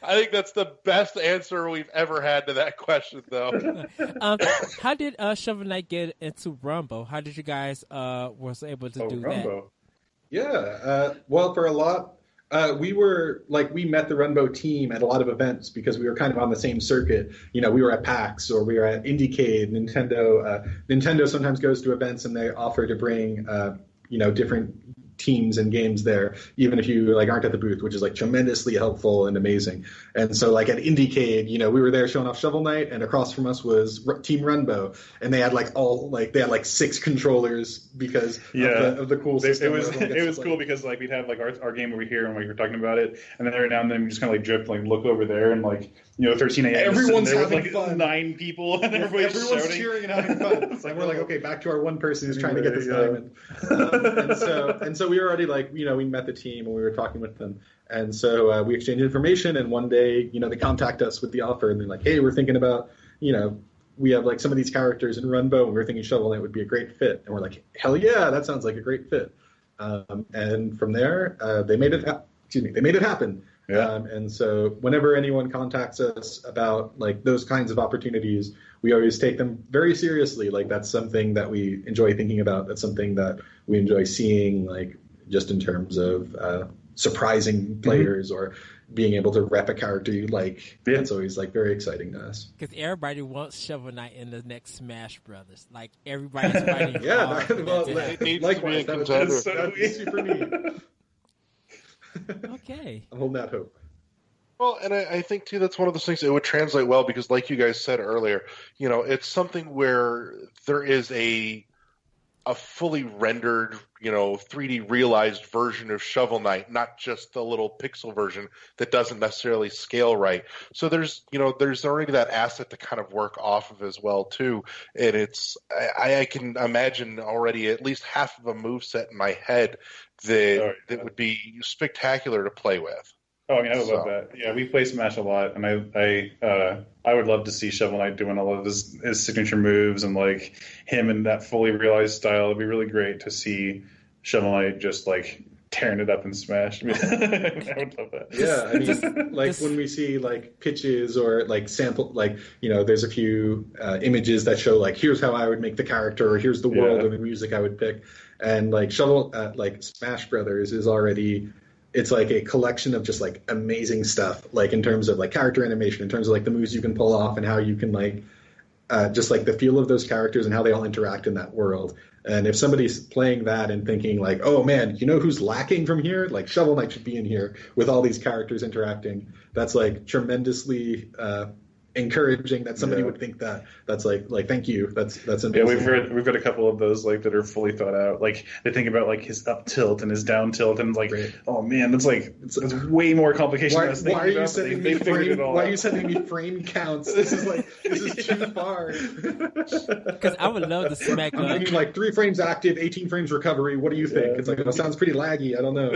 I think that's the best answer we've ever had to that question, though. How did Shovel Knight get into Rumble? How did you guys was able to do Rumble. that? Yeah. Well, for a lot. We met the Runbow team at a lot of events because we were kind of on the same circuit. We were at PAX or we were at Indiecade. Nintendo sometimes goes to events and they offer to bring, different teams and games there, even if you like aren't at the booth, which is like tremendously helpful and amazing. And so like at Indiecade, we were there showing off Shovel Knight, and across from us was Team Runbow, and they had like 6 controllers because of the cool system. It was cool because like we'd have like our game over here and we were talking about it, and then every now and then we just kind of like drift, like look over there, and like 13 a.m. everyone's there having with, like, fun. 9 people, and everyone's shouting. cheering and having fun. It's like we're like, okay, back to our one person who's trying to get this diamond. And so we were already like, we met the team and we were talking with them, and so we exchanged information. And one day, they contact us with the offer, and they're like, hey, we're thinking about, we have like some of these characters in Runbow, and we're thinking Shovel Knight would be a great fit. And we're like, hell yeah, that sounds like a great fit. And from there, they made it happen. Yeah. And so whenever anyone contacts us about like those kinds of opportunities, we always take them very seriously. Like that's something that we enjoy thinking about. That's something that we enjoy seeing, like just in terms of surprising players or being able to rep a character you like. Yeah. That's always like very exciting to us. Because everybody wants Shovel Knight in the next Smash Brothers. Like everybody's fighting. Yeah, It needs likewise, to be a contender. that'd be super neat. Okay. I'm holding out hope. Well, and I think, too, that's one of those things that would translate well because, like you guys said earlier, it's something where there is a fully rendered, 3D realized version of Shovel Knight, not just the little pixel version that doesn't necessarily scale right. So there's already that asset to kind of work off of as well, too. And I can imagine already at least half of a moveset in my head that would be spectacular to play with. Oh, I mean, I would love that. Yeah, we play Smash a lot, and I would love to see Shovel Knight doing all of his signature moves and like him in that fully realized style. It'd be really great to see Shovel Knight just like tearing it up in Smash. I would love that. Yeah, I mean, like when we see like pitches or like sample, like there's a few images that show like here's how I would make the character, or here's the world or the music I would pick, and like like Smash Brothers is already. It's like a collection of just like amazing stuff, like in terms of like character animation, in terms of like the moves you can pull off and how you can like just like the feel of those characters and how they all interact in that world. And if somebody's playing that and thinking like, oh man, who's lacking from here? Like Shovel Knight should be in here with all these characters interacting. That's like tremendously encouraging that somebody would think that. That's like thank you. That's amazing. Yeah, we've got a couple of those like that are fully thought out. Like they think about like his up tilt and his down tilt, and like, oh man, that's like it's way more complication than I was thinking about. Why are you sending me frame counts? This is too far. Because I would love to smack. I mean, like 3 frames active, 18 frames recovery. What do you think? It's like it sounds pretty laggy. I don't know.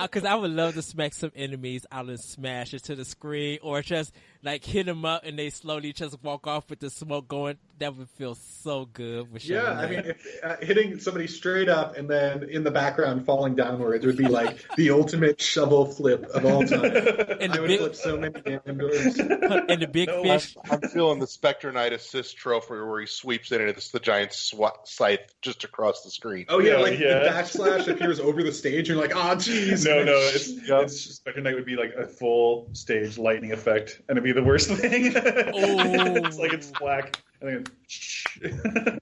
Because I would love to smack some enemies out and smash into the screen, or just like hit them up and they slowly just walk off with the smoke going. That would feel so good. I mean, if, hitting somebody straight up and then in the background falling downwards would be like the ultimate shovel flip of all time. And I would flip so many damn doors. And the big fish. I'm feeling the Spectre Knight assist trophy where he sweeps in and it's the giant scythe just across the screen. Oh yeah, the backslash appears over the stage. And you're like, oh jeez. No, it's Spectre Knight would be like a full stage lightning effect, and it'd be the worst thing. It's like it's black.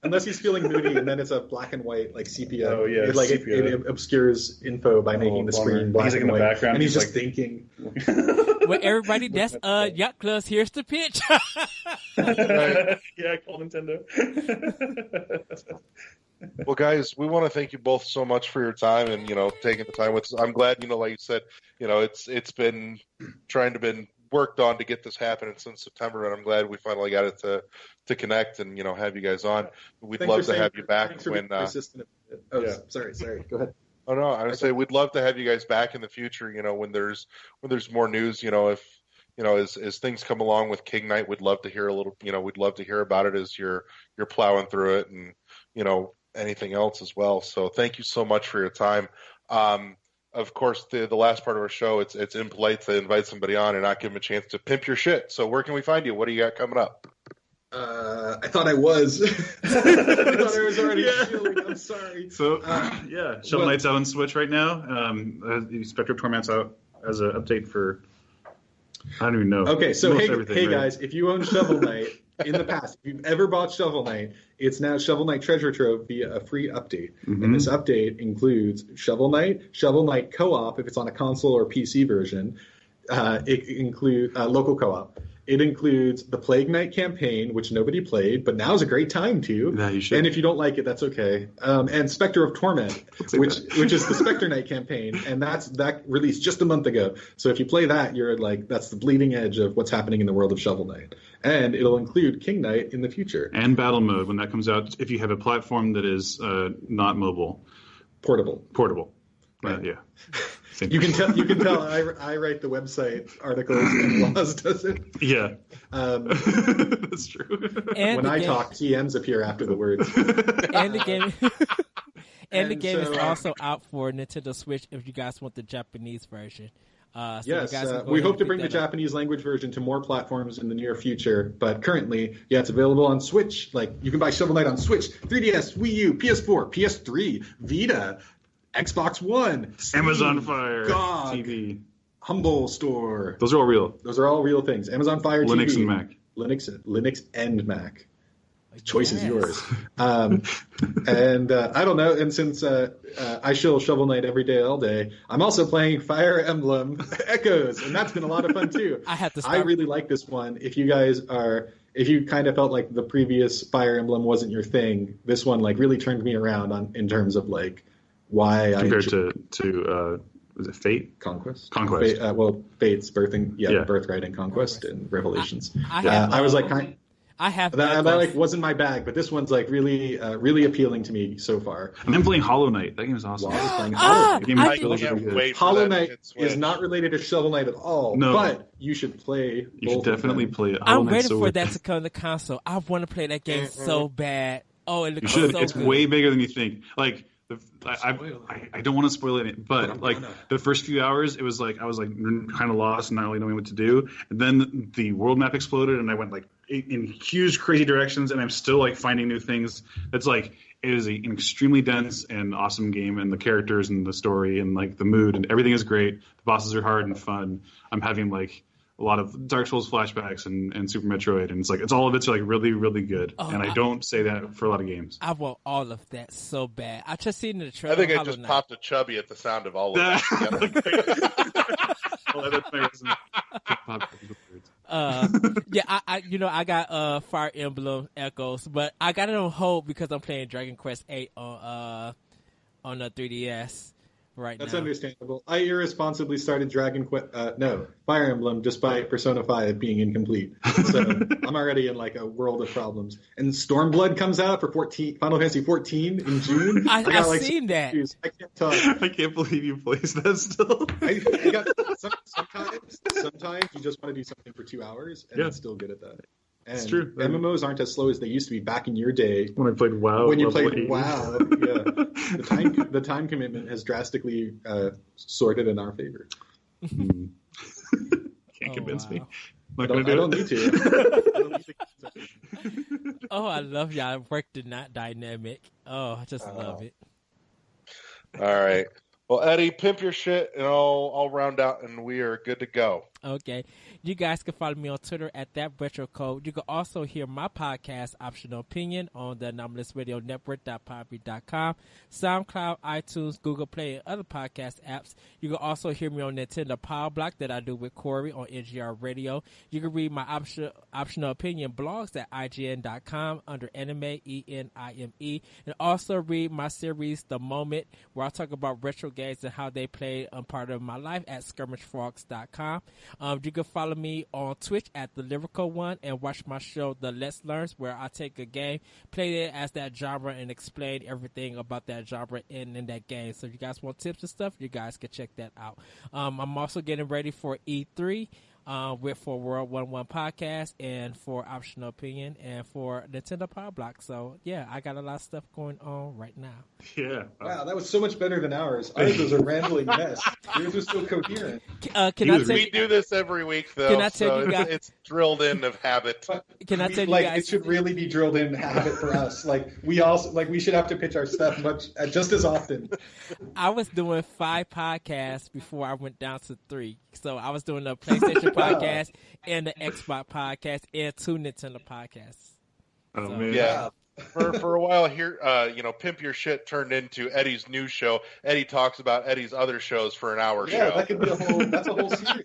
Unless he's feeling moody, and then it's a black and white like sepia. Oh yeah, it obscures info by making the screen black and white. Background, and he's just thinking. Well, everybody, that's Yacht Club. Here's the pitch. Right. Yeah, call Nintendo. Well, guys, we want to thank you both so much for your time and taking the time with us. I'm glad like you said, it's been been worked on to get this happening since September, and I'm glad we finally got it to connect and have you guys on. We'd love to have you back when. Sorry. Go ahead. Oh no, I would say we'd love to have you guys back in the future. When there's more news. If as things come along with King Knight, we'd love to hear a little. We'd love to hear about it as you're plowing through it, and anything else as well. So thank you so much for your time. Of course, the last part of our show, it's impolite to invite somebody on and not give them a chance to pimp your shit. So where can we find you? What do you got coming up? I thought I was. I thought I was already chilling. I'm sorry. So, Shovel Knight's out on Switch right now. Spectre Torment's out as an update for... I don't even know. Okay, so hey guys, if you own Shovel Knight in the past, if you've ever bought Shovel Knight, it's now Shovel Knight Treasure Trove via a free update. And this update includes Shovel Knight Co-op if it's on a console or PC version. It includes local co-op. It includes the Plague Knight campaign, which nobody played, but now's a great time to. Yeah, you should. And if you don't like it, that's okay. And Spectre of Torment, which is the Spectre Knight campaign, and that released just a month ago. So if you play that, you're like, that's the bleeding edge of what's happening in the world of Shovel Knight. And it'll include King Knight in the future. And battle mode when that comes out, if you have a platform that is not mobile. Portable. Right. Yeah. You can tell I write the website articles and Laws doesn't. Yeah. That's true. And when I talk, TMs appear after the words. And the game the game is so, also out for Nintendo Switch if you guys want the Japanese version. So yes, you guys can go we ahead hope and to pick bring the that up. Japanese language version to more platforms in the near future. But currently, it's available on Switch. Like, you can buy Shovel Knight on Switch, 3DS, Wii U, PS4, PS3, Vita, Xbox One, Steam, Amazon Fire, GOG, TV. Humble Store. Those are all real. Those are all real things. Amazon Fire Linux TV. and Mac. Linux and Mac. The choice is Yes. yours. And I don't know. And since I shill Shovel Knight every day, all day, I'm also playing Fire Emblem Echoes, and that's been a lot of fun too. I have to I start. really like this one. If you kind of felt like the previous Fire Emblem wasn't your thing, this one like really turned me around in terms of like why Compared I to was it Fate? Conquest. Conquest. Fate's birthing. Yeah, Yeah. Birthright and Conquest and Revelations. I was like I have that like wasn't my bag, but this one's like really really appealing to me so far. And then playing Hollow Knight. That game is awesome. While I was playing Ah! Hollow Knight. The game I is really, can't really good. wait for Hollow that Knight to is Switch. not related to Shovel Knight at all, No. but you should play. You should definitely play it. I'm Hollow Knight's waiting so for good. that to come to console. I want to play that game so bad. Oh, it You looks should. so It's good. way bigger than you think. Like, I don't want to spoil it, but like the first few hours, it was like I was like kind of lost and not really knowing what to do. And then the world map exploded, and I went like in huge, crazy directions, and I'm still like finding new things. It's like it is an extremely dense and awesome game, and the characters and the story and like the mood and everything is great. The bosses are hard and fun. I'm having like a lot of Dark Souls flashbacks and Super Metroid, and it's all of it's like really, really good. Oh, and I don't say that for a lot of games. I want all of that so bad. I just seen the I trailer. think of I Hollow just Knight. popped a chubby at the sound of all of that. Well, that's my reason. I got Fire Emblem Echoes, but I got it on hold because I'm playing Dragon Quest VIII on the 3DS right That's now. understandable. I irresponsibly started Fire Emblem despite Persona 5 being incomplete. So I'm already in like a world of problems. And Stormblood comes out for Final Fantasy 14 in June. I've got, like, seen that. confused. I can't talk. I can't believe you placed that still. I got sometimes you just want to do something for 2 hours and Yeah. I'm still good at that. And It's true. MMOs aren't as slow as they used to be back in your day. When I played WoW. When you level played 80. WoW, yeah, the time commitment has drastically sorted in our favor. Can't Oh, convince me. wow. I'm I not gonna don't do need it. to. I don't need to. Oh, I love y'all work not dynamic. Oh, I just love it. All right. Well, Eddie, pimp your shit, and I'll round out, and we are good to go. Okay. You guys can follow me on Twitter at @RetroCode. You can also hear my podcast, Optional Opinion, on the Anomalous Radio Network.podbean.com, SoundCloud, iTunes, Google Play, and other podcast apps. You can also hear me on Nintendo Power Block that I do with Corey on NGR Radio. You can read my Optional Opinion blogs at IGN.com under Anime, ENIME, and also read my series, The Moment, where I talk about retro games and how they play a part of my life at SkirmishFrogs.com. You can follow me on Twitch at The Lyrical One and watch my show, The Let's Learns, where I take a game, play it as that genre, and explain everything about that genre in that game. So if you guys want tips and stuff, you guys can check that out. I'm also getting ready for E3. For World 1-1 Podcast and for Optional Opinion and for Nintendo Power Block. So, yeah, I got a lot of stuff going on right now. Yeah. Wow, that was so much better than ours. Ours was a rambling mess. Yours was so coherent. Can I tell We you? do this every week, though. Can I tell so you guys- it's drilled in of habit. Can I tell you Like, guys? it should really be drilled in habit for us. Like, we should have to pitch our stuff just as often. I was doing 5 podcasts before I went down to 3. So I was doing a PlayStation Podcast and the Xbox Podcast and two Nintendo Podcasts. Oh So, man. Yeah. For a while here, Pimp Your Shit turned into Eddie's new show. Eddie talks about Eddie's other shows for an hour Yeah, show. that could be that's a whole series.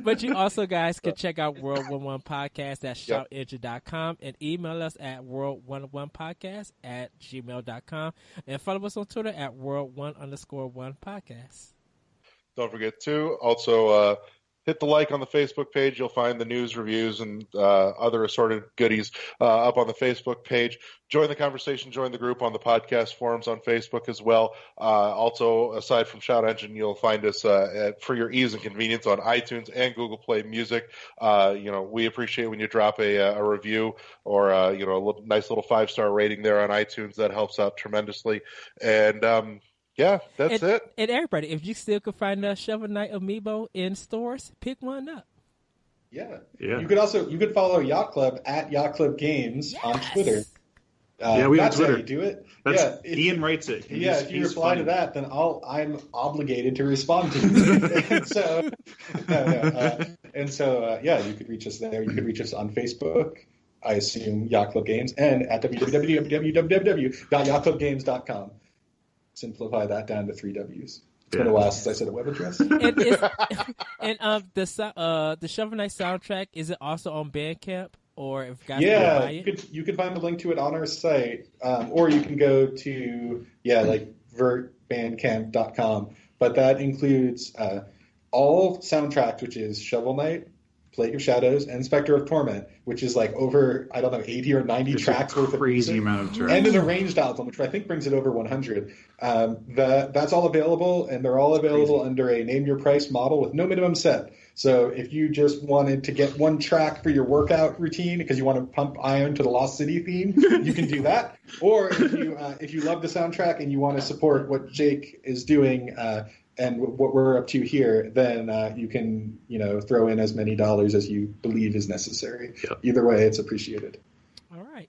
But you also, guys, can check out World 11 Podcast at shoutengine.com and email us at world11podcast at gmail.com and follow us on Twitter at world1_1podcast. Don't forget to also hit the like on the Facebook page. You'll find the news, reviews, and other assorted goodies up on the Facebook page. Join the conversation, join the group on the podcast forums on Facebook as well. Also, aside from Shout Engine, you'll find us for your ease and convenience on iTunes and Google Play Music. We appreciate when you drop a review or a nice little 5-star rating there on iTunes. That helps out tremendously. And yeah, that's it. And everybody, if you still can find a Shovel Knight amiibo in stores, pick one up. Yeah. Yeah. You could follow Yacht Club at Yacht Club Games on Twitter. Yeah, we have that's Twitter. How you do it. That's yeah, Ian writes it. If you reply to that, then I'm obligated to respond to you. You could reach us there. You could reach us on Facebook. I assume Yacht Club Games, and at www.yachtclubgames.com. Simplify that down to 3 W's. It's been a while since I said a web address. And the Shovel Knight soundtrack, is it also on Bandcamp? Or if guys want to buy it? You can find the link to it on our site, or you can go to vertbandcamp.com. But that includes all soundtracks, which is Shovel Knight, Plague of Shadows, and Spectre of Torment, which is over 80 or 90 tracks worth of crazy music, amount of tracks. and an arranged album, which I think brings it over 100. That's all available, and they're all available under a name your price model with no minimum set. So if you just wanted to get one track for your workout routine because you want to pump iron to the Lost City theme, you can do that. Or if you love the soundtrack and you want to support what Jake is doing and what we're up to here, then you can throw in as many dollars as you believe is necessary. Yep. Either way, it's appreciated. All right.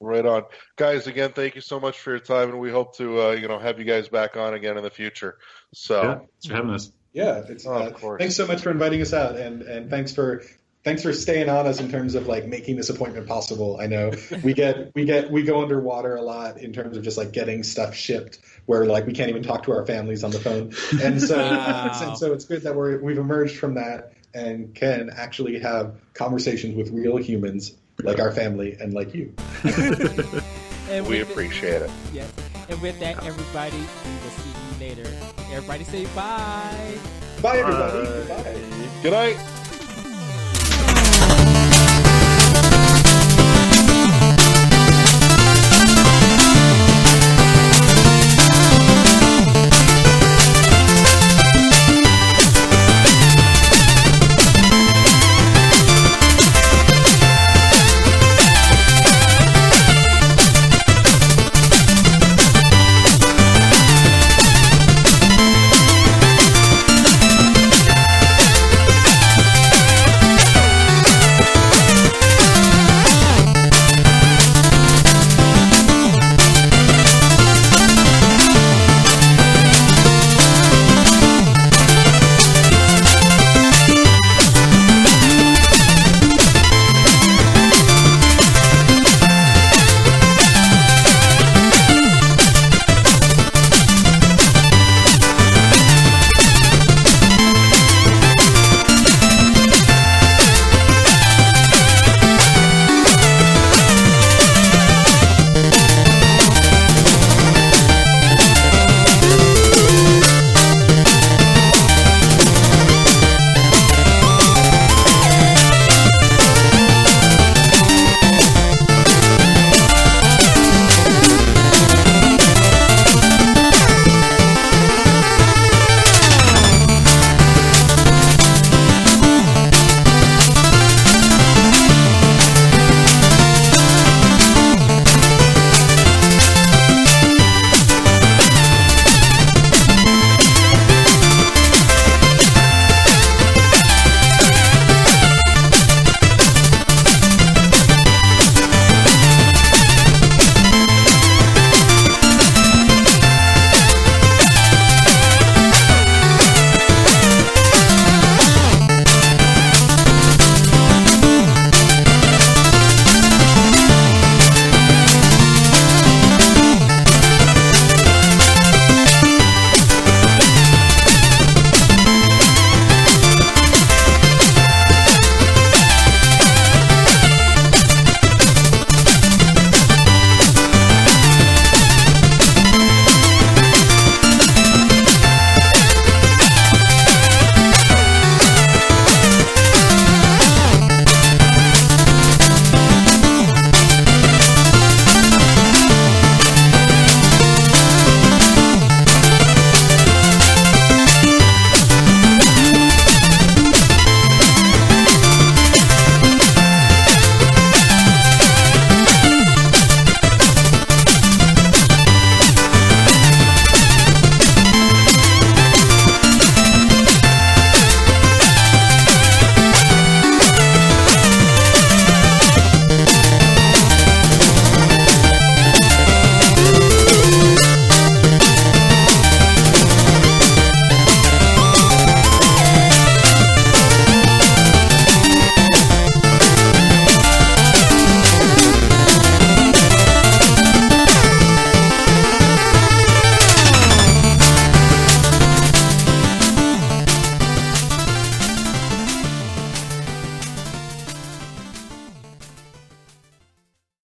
Right on. Guys, again, thank you so much for your time, and we hope to have you guys back on again in the future. So Thanks for having us. Yeah, of course. Thanks so much for inviting us out, and thanks for staying on us in terms of making this appointment possible. I know we go underwater a lot in terms of just getting stuff shipped, where we can't even talk to our families on the phone, and so and so it's good that we've emerged from that and can actually have conversations with real humans like our family and like you. And we appreciate it. Yes. And with that, everybody, we will see you later. Everybody say bye. Bye, everybody. Bye. Good night.